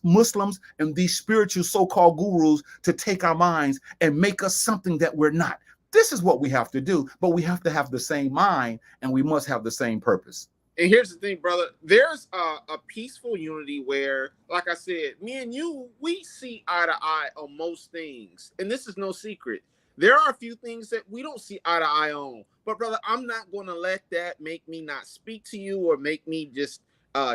Muslims and these spiritual so-called gurus to take our minds and make us something that we're not? This is what we have to do, but we have to have the same mind and we must have the same purpose. And here's the thing, brother. There's a peaceful unity where, like I said, me and you, we see eye to eye on most things. And this is no secret. There are a few things that we don't see eye to eye on. But, brother, I'm not going to let that make me not speak to you or make me just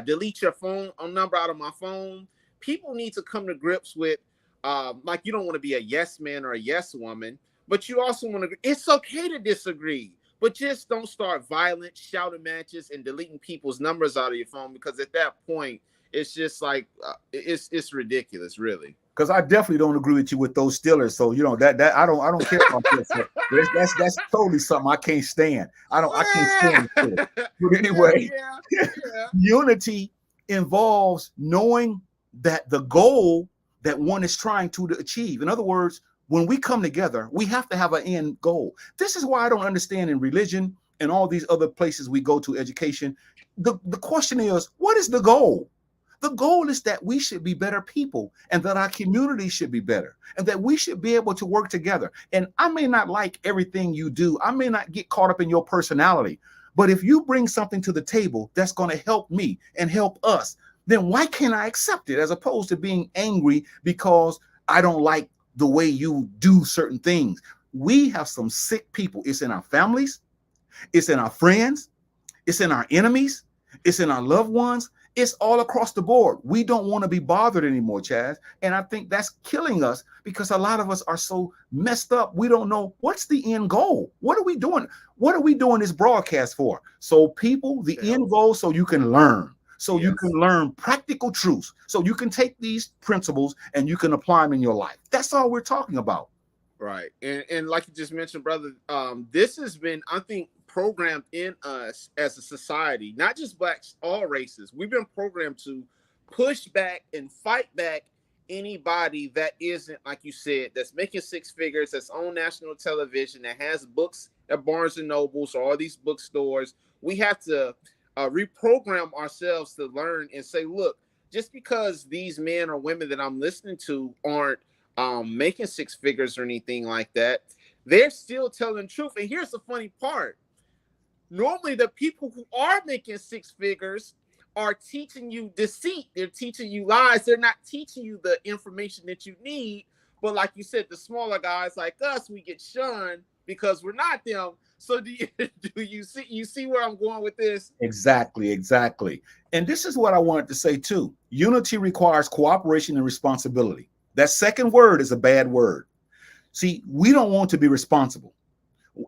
delete your phone number out of my phone. People need to come to grips with, like, you don't want to be a yes man or a yes woman, but you also want to, it's okay to disagree. But just don't start violent shouting matches and deleting people's numbers out of your phone, because at that point, it's just like it's ridiculous, really. Because I definitely don't agree with you with those Steelers. So that I don't care about this. That's totally something I can't stand. I can't stand it. But anyway, yeah. Unity involves knowing that the goal that one is trying to achieve. In other words, when we come together, we have to have an end goal. This is why I don't understand in religion and all these other places we go to, education. The question is, what is the goal? The goal is that we should be better people and that our community should be better and that we should be able to work together. And I may not like everything you do. I may not get caught up in your personality. But if you bring something to the table that's going to help me and help us, then why can't I accept it, as opposed to being angry because I don't like the way you do certain things? We have some sick people. It's in our families. It's in our friends. It's in our enemies. It's in our loved ones. It's all across the board. We don't want to be bothered anymore, Chaz. And I think that's killing us, because a lot of us are so messed up. We don't know what's the end goal. What are we doing? What are we doing this broadcast for? So people, the end goal, so you can learn. So you can learn practical truths. So you can take these principles and you can apply them in your life. That's all we're talking about. Right. And like you just mentioned, brother, this has been, I think, programmed in us as a society, not just blacks, all races. We've been programmed to push back and fight back anybody that isn't, like you said, that's making six figures, that's on national television, that has books at Barnes and Nobles or all these bookstores. We have to reprogram ourselves to learn and say, look, just because these men or women that I'm listening to aren't making six figures or anything like that, they're still telling the truth. And here's the funny part. Normally, the people who are making six figures are teaching you deceit. They're teaching you lies. They're not teaching you the information that you need. But like you said, the smaller guys like us, we get shunned because we're not them. So do you see where I'm going with this? Exactly. And this is what I wanted to say too. Unity requires cooperation and responsibility. That second word is a bad word. See, we don't want to be responsible.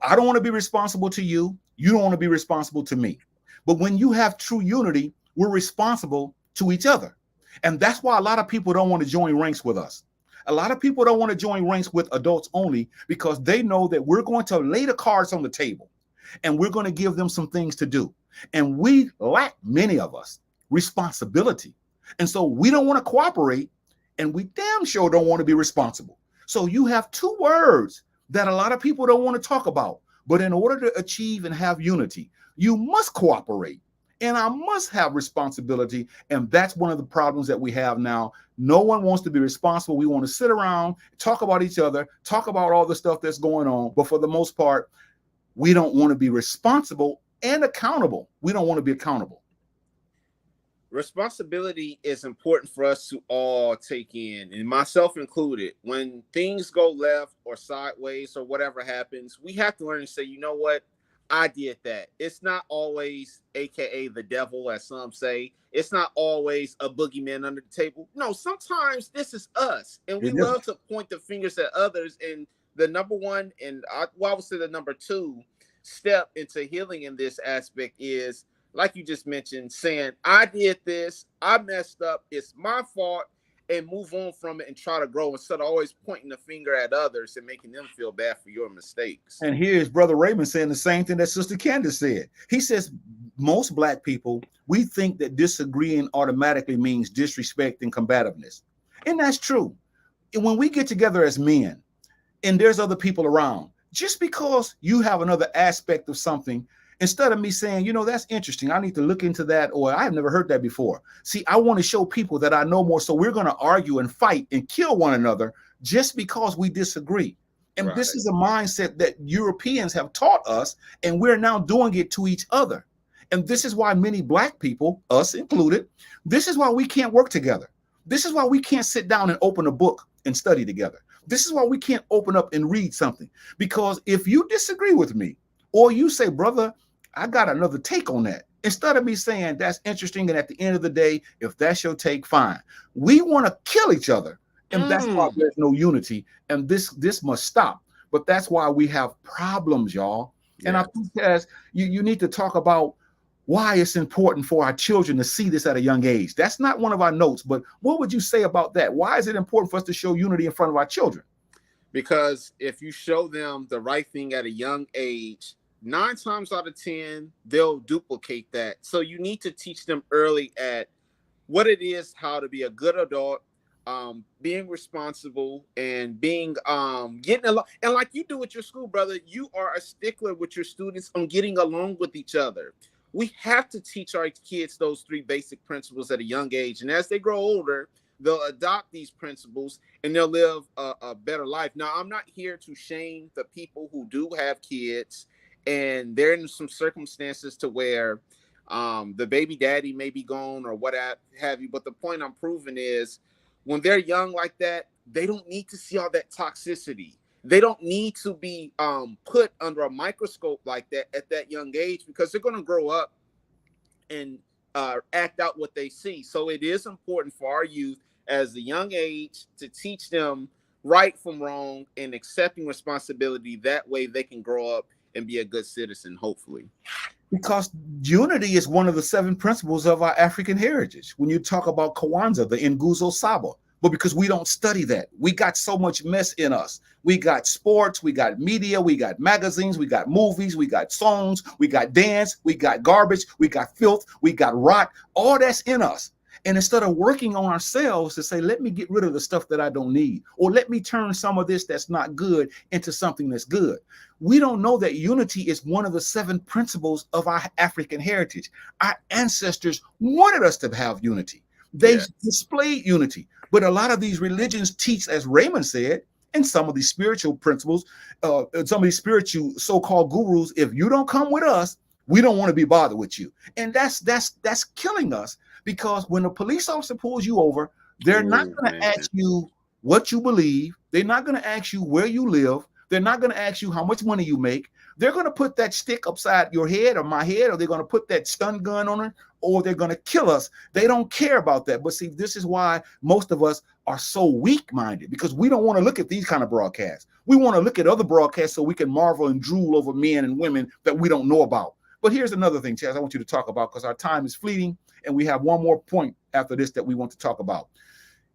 I don't want to be responsible to you. You don't want to be responsible to me. But when you have true unity, we're responsible to each other. And that's why a lot of people don't want to join ranks with us. A lot of people don't want to join ranks with adults only, because they know that we're going to lay the cards on the table and we're going to give them some things to do. And we lack, many of us, responsibility. And so we don't want to cooperate, and we damn sure don't want to be responsible. So you have two words that a lot of people don't want to talk about. But in order to achieve and have unity, You must cooperate. And I must have responsibility. And that's one of the problems that we have now. No one wants to be responsible. We want to sit around, talk about each other, talk about all the stuff that's going on. But for the most part, we don't want to be responsible and accountable. We don't want to be accountable. Responsibility is important for us to all take in, and myself included. When things go left or sideways or whatever happens, we have to learn to say, you know what? I did that. It's not always AKA the devil, as some say. It's not always a boogeyman under the table. No, sometimes this is us. And we love to point the fingers at others. And the number one, and I would say the number two step into healing in this aspect is, like you just mentioned, saying, I did this, I messed up, it's my fault, and move on from it and try to grow instead of always pointing the finger at others and making them feel bad for your mistakes. And here's Brother Raymond saying the same thing that Sister Candace said. He says, most Black people, we think that disagreeing automatically means disrespect and combativeness. And that's true. And when we get together as men and there's other people around, just because you have another aspect of something, instead of me saying, you know, that's interesting, I need to look into that, or I have never heard that before. See, I want to show people that I know more. So we're going to argue and fight and kill one another just because we disagree. And Right. This is a mindset that Europeans have taught us, and we're now doing it to each other. And this is why many Black people, us included, this is why we can't work together. This is why we can't sit down and open a book and study together. This is why we can't open up and read something. Because if you disagree with me, or you say, brother, I got another take on that, instead of me saying that's interesting, and at the end of the day, if that's your take, fine. We want to kill each other, and that's why there's no unity, and this must stop. But that's why we have problems, y'all. Yeah. And I think as you need to talk about why it's important for our children to see this at a young age. That's not one of our notes, but what would you say about that? Why is it important for us to show unity in front of our children? Because if you show them the right thing at a young age, 9 times out of 10, they'll duplicate that. So you need to teach them early at what it is, how to be a good adult, being responsible, and being getting along. And like you do with your school, brother, you are a stickler with your students on getting along with each other. We have to teach our kids those 3 basic principles at a young age. And as they grow older, they'll adopt these principles and they'll live a better life. Now, I'm not here to shame the people who do have kids and they're in some circumstances to where the baby daddy may be gone or what have you. But the point I'm proving is when they're young like that, they don't need to see all that toxicity. They don't need to be put under a microscope like that at that young age, because they're going to grow up and act out what they see. So it is important for our youth as a young age to teach them right from wrong and accepting responsibility. That way they can grow up and be a good citizen, hopefully. Because unity is one of the 7 principles of our African heritage. When you talk about Kwanzaa, the Nguzo Saba, but because we don't study that, we got so much mess in us. We got sports, we got media, we got magazines, we got movies, we got songs, we got dance, we got garbage, we got filth, we got rot, all that's in us. And instead of working on ourselves to say, let me get rid of the stuff that I don't need, or let me turn some of this that's not good into something that's good. We don't know that unity is one of the 7 principles of our African heritage. Our ancestors wanted us to have unity. They displayed unity. But a lot of these religions teach, as Raymond said, and some of these spiritual principles, some of these spiritual so-called gurus, if you don't come with us, we don't want to be bothered with you. And that's killing us, because when a police officer pulls you over, they're not going to ask you what you believe. They're not going to ask you where you live. They're not going to ask you how much money you make. They're going to put that stick upside your head or my head, or they're going to put that stun gun on it, or they're going to kill us. They don't care about that. But see, this is why most of us are so weak-minded, because we don't want to look at these kind of broadcasts. We want to look at other broadcasts so we can marvel and drool over men and women that we don't know about. But here's another thing, Chaz, I want you to talk about, because our time is fleeting, and we have one more point after this that we want to talk about.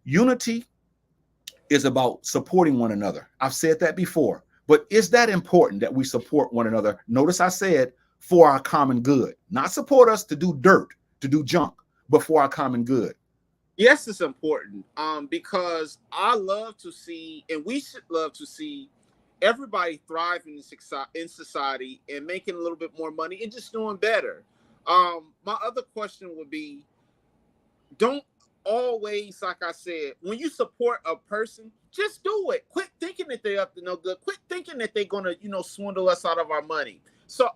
Unity is about supporting one another. I've said that before, but is that important that we support one another? Notice I said for our common good, not support us to do dirt, to do junk, but for our common good. Yes, it's important because I love to see, and we should love to see, everybody thriving in society and making a little bit more money and just doing better. My other question would be, don't always, like I said, when you support a person, just do it. Quit thinking that they're up to no good. Quit thinking that they're gonna, swindle us out of our money. So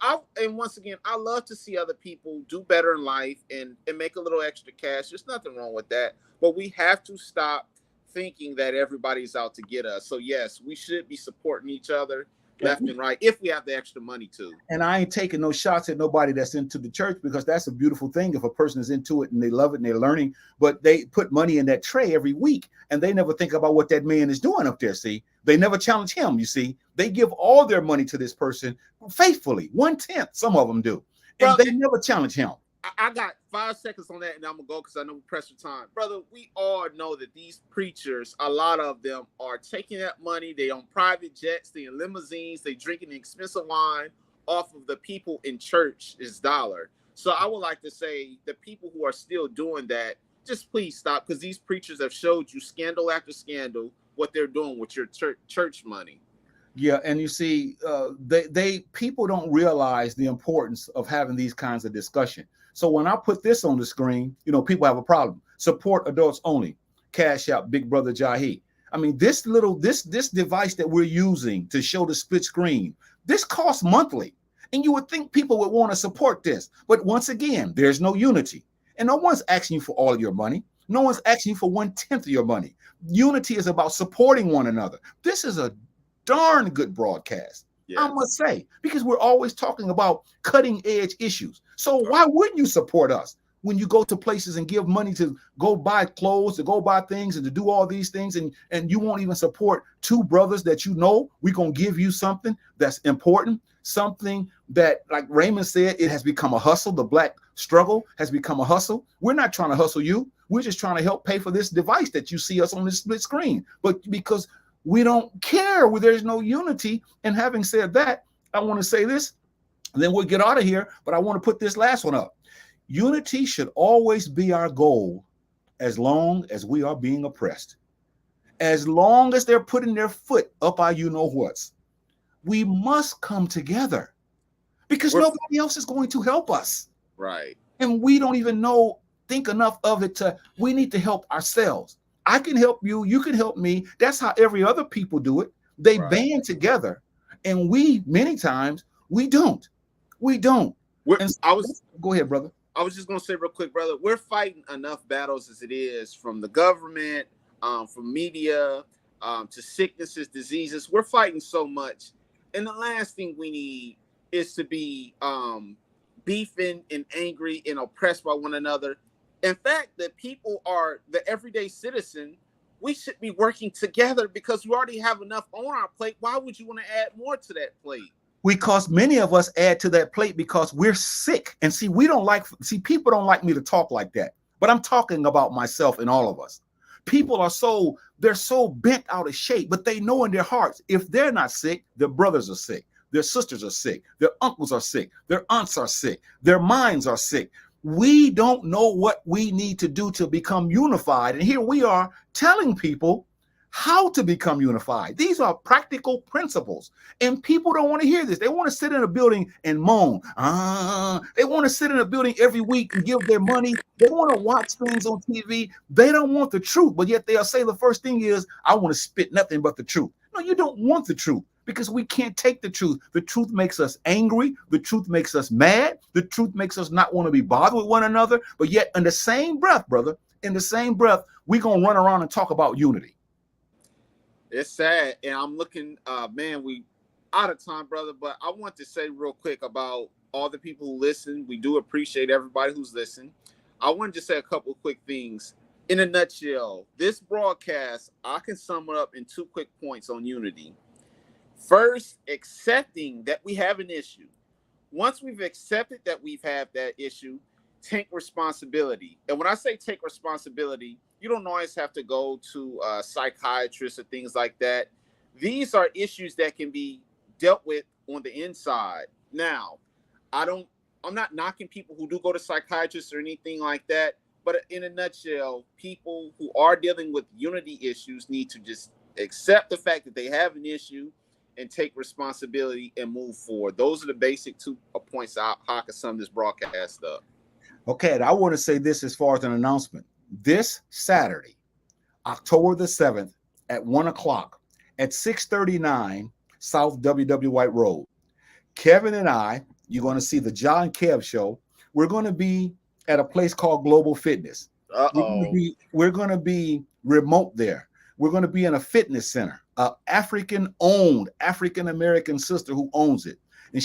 once again, I love to see other people do better in life and make a little extra cash. There's nothing wrong with that. But we have to stop thinking that everybody's out to get us. So yes, we should be supporting each other left and right if we have the extra money to. And I ain't taking no shots at nobody that's into the church, because that's a beautiful thing if a person is into it and they love it and they're learning, but they put money in that tray every week and they never think about what that man is doing up there. See, they never challenge him. You see, they give all their money to this person faithfully, 1/10. Some of them do, and they never challenge him. I got 5 seconds on that and I'm gonna go because I know we press for time. Brother, we all know that these preachers, a lot of them are taking that money. They on private jets, they in limousines, they drinking expensive wine off of the people in church's dollar. So I would like to say the people who are still doing that, just please stop, because these preachers have showed you scandal after scandal what they're doing with your church money. Yeah, and you see, people don't realize the importance of having these kinds of discussion. So when I put this on the screen, people have a problem. Support adults only. Cash out, Big Brother Jahi. I mean, this device that we're using to show the split screen, this costs monthly, and you would think people would want to support this. But once again, there's no unity, and no one's asking you for all of your money. No one's asking you for 1/10 of your money. Unity is about supporting one another. This is a darn good broadcast, yes, I must say, because we're always talking about cutting edge issues. So why wouldn't you support us when you go to places and give money to go buy clothes, to go buy things, and to do all these things, and you won't even support two brothers that we're going to give you something that's important, something that, like Raymond said, it has become a hustle. The black struggle has become a hustle. We're not trying to hustle you. We're just trying to help pay for this device that you see us on this split screen. But because we don't care, there's no unity. And having said that, I want to say this, and then we'll get out of here, but I want to put this last one up. Unity should always be our goal as long as we are being oppressed. As long as they're putting their foot up our you-know-whats, we must come together, because nobody else is going to help us. Right. And we don't even think enough of it we need to help ourselves. I can help you, you can help me. That's how every other people do it. They band together, and many times we don't. Go ahead, brother. I was just gonna say real quick, brother, we're fighting enough battles as it is, from the government, from media, to sicknesses, diseases. We're fighting so much. And the last thing we need is to be beefing and angry and oppressed by one another. In fact, that people are the everyday citizen. We should be working together, because we already have enough on our plate. Why would you want to add more to that plate? Because many of us add to that plate because we're sick. And see, people don't like me to talk like that, but I'm talking about myself and all of us. People they're so bent out of shape, but they know in their hearts, if they're not sick, their brothers are sick, their sisters are sick, their uncles are sick, their aunts are sick, their minds are sick. We don't know what we need to do to become unified. And here we are telling people how to become unified. These are practical principles. And people don't want to hear this. They want to sit in a building and moan. They want to sit in a building every week and give their money. They want to watch things on TV. They don't want the truth, but yet they'll say the first thing is, I want to spit nothing but the truth. No, you don't want the truth, because we can't take the truth. The truth makes us angry. The truth makes us mad. The truth makes us not want to be bothered with one another. But yet in the same breath, brother, we're going to run around and talk about unity. It's sad. And I'm looking, we out of time, brother, but I want to say real quick about all the people who listen. We do appreciate everybody who's listened. I wanted to say a couple of quick things. In a nutshell, this broadcast, I can sum it up in 2 quick points on unity. First, accepting that we have an issue. Once we've accepted that we've had that issue, take responsibility. And when I say take responsibility, you don't always have to go to a psychiatrist or things like that. These are issues that can be dealt with on the inside. Now, I'm not knocking people who do go to psychiatrists or anything like that, but in a nutshell, people who are dealing with unity issues need to just accept the fact that they have an issue and take responsibility and move forward. Those are the basic 2 points how I can sum this broadcast up. Okay, and I want to say this as far as an announcement. This Saturday, October the 7th at 1 o'clock at 639 South W.W. White Road, Kevin and I, you're going to see the John Kev show. We're going to be at a place called Global Fitness. We're going to be remote there. We're going to be in a fitness center, African-owned, African-American sister who owns it. And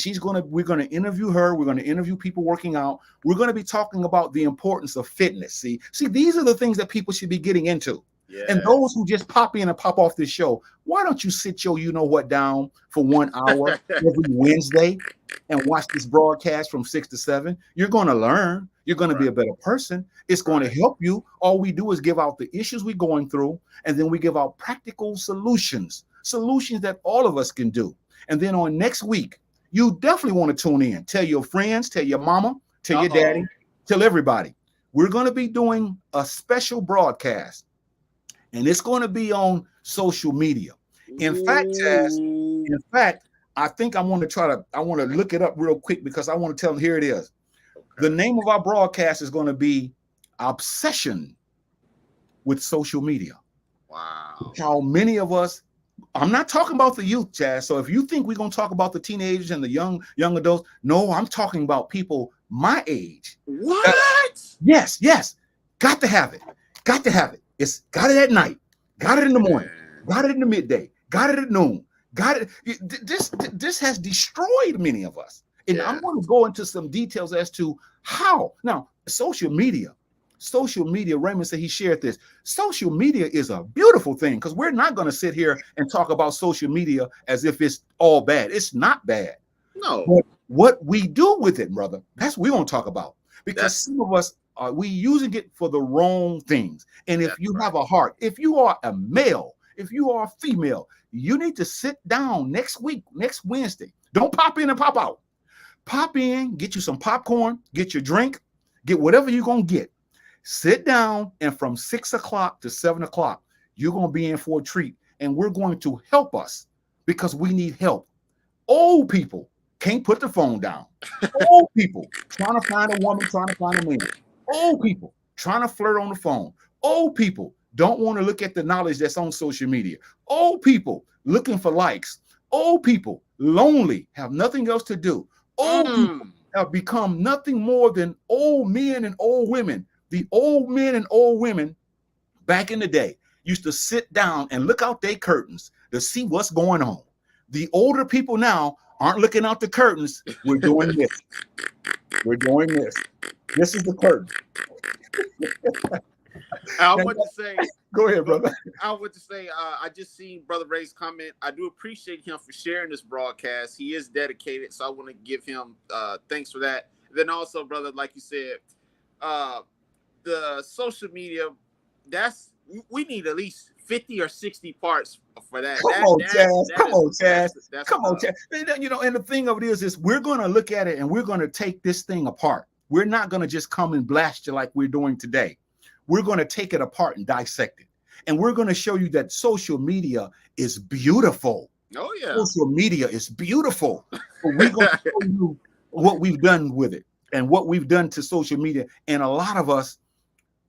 we're going to interview her. We're going to interview people working out. We're going to be talking about the importance of fitness. See, these are the things that people should be getting into. Yes. And those who just pop in and pop off this show, why don't you sit your you-know-what down for 1 hour every Wednesday and watch this broadcast from 6 to 7? You're going to learn. You're going to be a better person. It's going to help you. All we do is give out the issues we're going through, and then we give out practical solutions that all of us can do. And then on next week, you definitely want to tune in. Tell your friends, tell your mama, tell your daddy, tell everybody. We're going to be doing a special broadcast, and it's going to be on social media. In fact, I think I want to look it up real quick because I want to tell them, here it is. The name of our broadcast is going to be Obsession with Social Media. Wow. How many of us, I'm not talking about the youth, Chaz. So if you think we're going to talk about the teenagers and the young adults, no, I'm talking about people my age. What? Yes. Got to have it. It's got it at night, got it in the morning, got it in the midday, got it at noon, got it. This has destroyed many of us. And I'm going to go into some details as to how. Now, social media, Raymond said he shared this. Social media is a beautiful thing because we're not going to sit here and talk about social media as if it's all bad. It's not bad. No. But what we do with it, brother, that's what we're going to talk about. Because some of us, we using it for the wrong things. And if you have a heart, if you are a male, if you are a female, you need to sit down next week, next Wednesday. Don't pop in and pop out. Pop in, get you some popcorn, get your drink, get whatever you're going to get. Sit down, and from 6 o'clock to 7 o'clock, you're going to be in for a treat. And we're going to help us because we need help. Old people can't put the phone down. Old people trying to find a woman, trying to find a man. Old people trying to flirt on the phone. Old people don't want to look at the knowledge that's on social media. Old people looking for likes. Old people lonely, have nothing else to do. Old people have become nothing more than old men and old women. The old men and old women back in the day used to sit down and look out their curtains to see what's going on. The older people now aren't looking out the curtains. We're doing this. We're doing this. This is the curtain. I want to say, go ahead, brother. I want to say, I just seen Brother Ray's comment. I do appreciate him for sharing this broadcast. He is dedicated, so I want to give him thanks for that. Then also, brother, like you said, the social media, we need at least 50 or 60 parts for that. Come on, Chaz. Come on, Chaz. You know, and the thing of it is we're going to look at it and we're going to take this thing apart. We're not going to just come and blast you like we're doing today. We're going to take it apart and dissect it. And we're going to show you that social media is beautiful. Oh, yeah. Social media is beautiful. But we're going to show you what we've done with it and what we've done to social media. And a lot of us,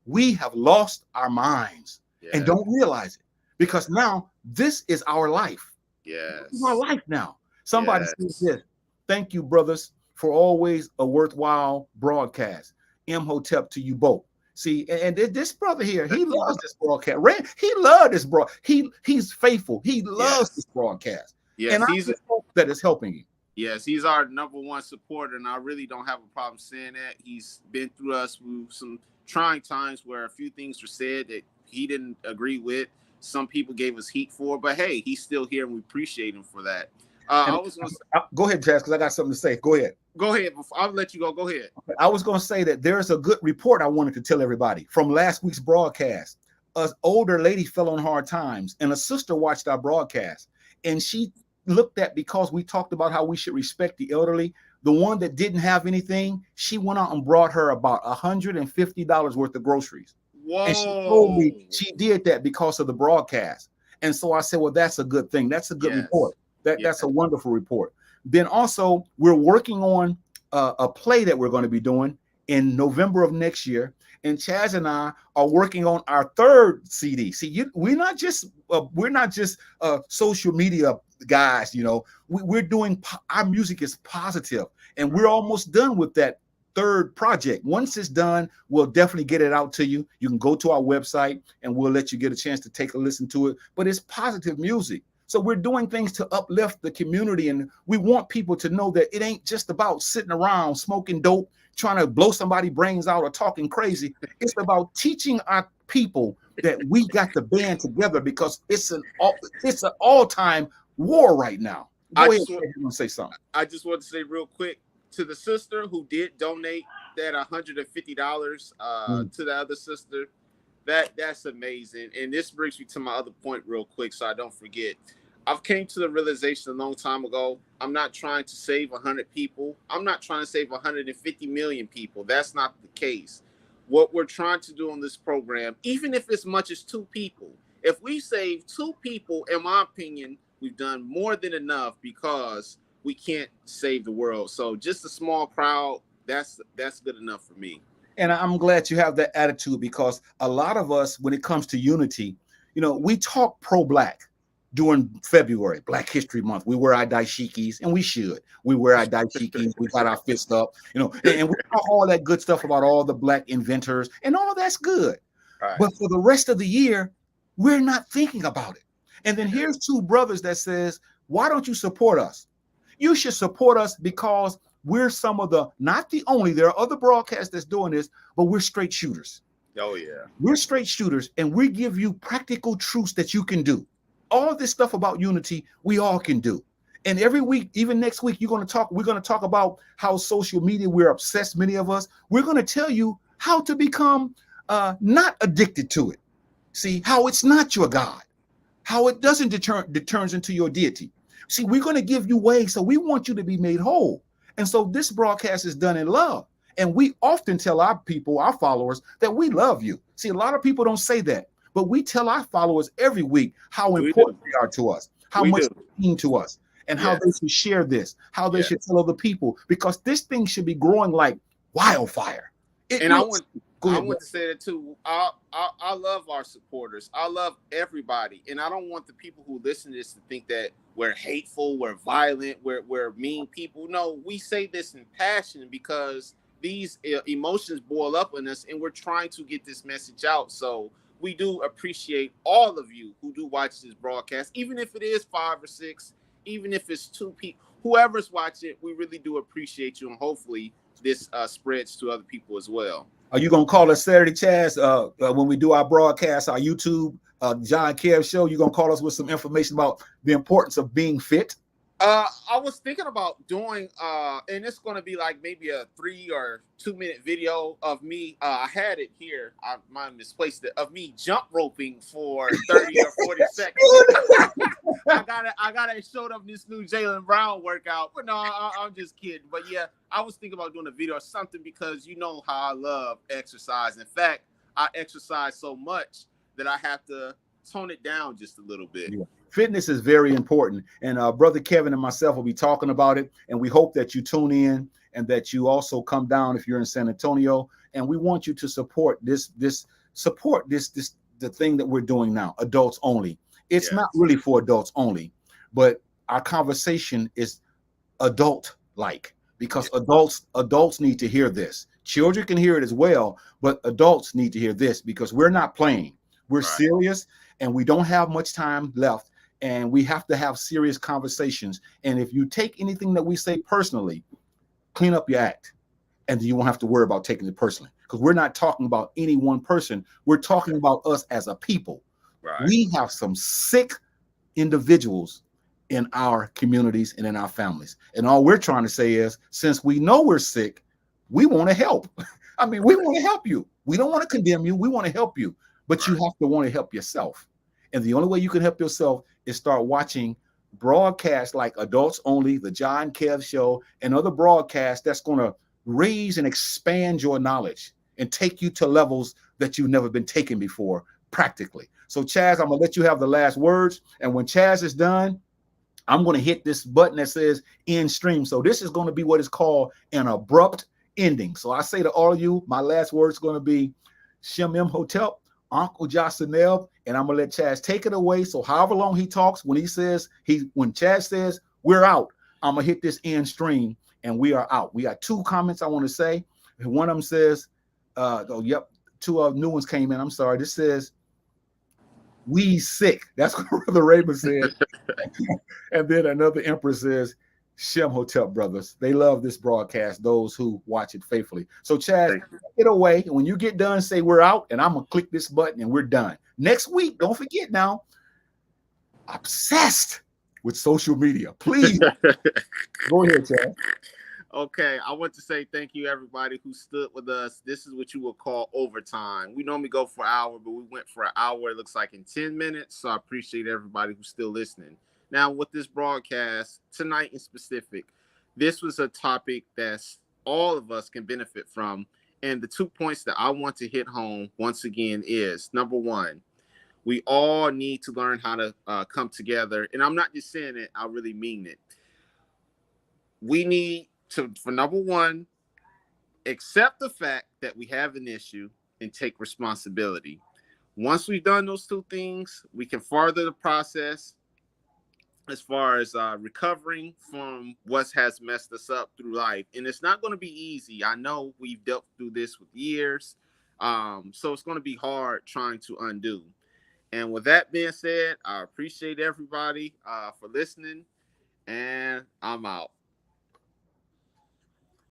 we have lost our minds and don't realize it because now this is our life. Yes. This is our life now. Somebody says this. Thank you, brothers, for always a worthwhile broadcast. Imhotep to you both. See, and this brother here, he loves this broadcast. He loves this he's faithful. He loves this broadcast. Yes, and I hope that it's helping you. Yes, he's our #1 supporter, and I really don't have a problem saying that. He's been through us through some trying times where a few things were said that he didn't agree with. Some people gave us heat for, but hey, he's still here, and we appreciate him for that. Go ahead, Chaz, because I got something to say. Go ahead. Go ahead. I'll let you go. Go ahead. I was going to say that there's a good report I wanted to tell everybody from last week's broadcast. An older lady fell on hard times, and a sister watched our broadcast, and she looked at, because we talked about how we should respect the elderly, the one that didn't have anything, she went out and brought her about $150 worth of groceries. Whoa. And she told me she did that because of the broadcast. And so I said, well, that's a good thing. That's a good report. That's a wonderful report. Then also we're working on a play that we're going to be doing in November of next year. And Chaz and I are working on our third CD. See, we're not just social media guys. You know, we're doing our music is positive, and we're almost done with that third project. Once it's done, we'll definitely get it out to you. You can go to our website, and we'll let you get a chance to take a listen to it. But it's positive music. So we're doing things to uplift the community, and we want people to know that it ain't just about sitting around smoking dope, trying to blow somebody's brains out or talking crazy. It's about teaching our people that we got to band together, because it's an all-time war right now. Go ahead, you want to say something. I just want to say real quick to the sister who did donate that $150 to the other sister. That's amazing. And this brings me to my other point real quick, so I don't forget. I've came to the realization a long time ago, I'm not trying to save 100 people. I'm not trying to save 150 million people. That's not the case. What we're trying to do on this program, even if as much as 2 people, if we save 2 people, in my opinion, we've done more than enough, because we can't save the world. So just a small crowd, that's good enough for me. And I'm glad you have that attitude, because a lot of us, when it comes to unity, you know, we talk pro-Black during February, Black History Month. We wear our dashikis, and we should. We wear our dashikis. We got our fist up, you know, and we talk all that good stuff about all the Black inventors, and all that's good. Right. But for the rest of the year, we're not thinking about it. And then here's 2 brothers that says, why don't you support us? You should support us because we're some of the, not the only, there are other broadcasts that's doing this, but we're straight shooters. Oh, yeah. We're straight shooters, and we give you practical truths that you can do. All this stuff about unity, we all can do. And every week, even next week, we're going to talk about how social media, we're obsessed, many of us. We're going to tell you how to become not addicted to it. See, how it's not your God, how it doesn't turns into your deity. See, we're going to give you ways, so we want you to be made whole. And so this broadcast is done in love. And we often tell our people, our followers, that we love you. See, a lot of people don't say that, but we tell our followers every week how important they are to us, how much they mean to us, and how they should share this, how they should tell other people, because this thing should be growing like wildfire. I want to say that too. I love our supporters. I love everybody. And I don't want the people who listen to this to think that we're hateful, we're violent, we're mean people. No, we say this in passion because these emotions boil up in us, and we're trying to get this message out. So we do appreciate all of you who do watch this broadcast, even if it is 5 or 6, even if it's 2 people, whoever's watching it, we really do appreciate you. And hopefully this spreads to other people as well. Are you going to call us Saturday, Chaz, when we do our broadcast, our YouTube, John Kev show? You're going to call us with some information about the importance of being fit? I was thinking about doing, and it's going to be like maybe a 3 or 2 minute video of me. I had it here. I might misplaced it, of me jump roping for 30 or 40 seconds. I got to show them this new Jaylen Brown workout. But no, I'm just kidding. But yeah, I was thinking about doing a video or something, because you know how I love exercise. In fact, I exercise so much that I have to tone it down just a little bit. Yeah. Fitness is very important, and Brother Kevin and myself will be talking about it, and we hope that you tune in and that you also come down if you're in San Antonio, and we want you to support the thing that we're doing now, adults only. It's not really for adults only, but our conversation is adult-like, because adults need to hear this. Children can hear it as well, but adults need to hear this, because we're not playing. We're serious, and we don't have much time left. And we have to have serious conversations. And if you take anything that we say personally, clean up your act. And you won't have to worry about taking it personally. Because we're not talking about any one person. We're talking about us as a people. Right. We have some sick individuals in our communities and in our families. And all we're trying to say is, since we know we're sick, we want to help. I mean, we want to help you. We don't want to condemn you. We want to help you. But you have to want to help yourself. And the only way you can help yourself is start watching broadcasts like Adults Only, the John Kev Show, and other broadcasts that's going to raise and expand your knowledge and take you to levels that you've never been taken before, practically. So, Chaz, I'm going to let you have the last words. And when Chaz is done, I'm going to hit this button that says end stream. So this is going to be what is called an abrupt ending. So I say to all of you, my last word is going to be Shem Imhotep, Uncle Jocelyn, and I'm going to let Chaz take it away. So however long he talks, when Chaz says we're out, I'm going to hit this end stream and we are out. We got 2 comments I want to say. One of them says, 2 new ones came in. I'm sorry. This says, we sick. That's what Brother Raymond said. And then another empress says, Shem Hotep brothers. They love this broadcast, those who watch it faithfully. So Chaz, get away. When you get done, say we're out, and I'm going to click this button and we're done. Next week, don't forget now, obsessed with social media. Please go ahead, Chaz. Okay, I want to say thank you, everybody who stood with us. This is what you would call overtime. We normally go for an hour, but we went for an hour, it looks like in 10 minutes. So I appreciate everybody who's still listening. Now, with this broadcast, tonight in specific, this was a topic that all of us can benefit from. And the 2 points that I want to hit home once again is, number one, we all need to learn how to come together. And I'm not just saying it, I really mean it. We need to, for number one, accept the fact that we have an issue and take responsibility. Once we've done those 2 things, we can further the process as far as recovering from what has messed us up through life. And it's not going to be easy. I know we've dealt through this with years. So it's going to be hard trying to undo. And with that being said, I appreciate everybody for listening, and I'm out.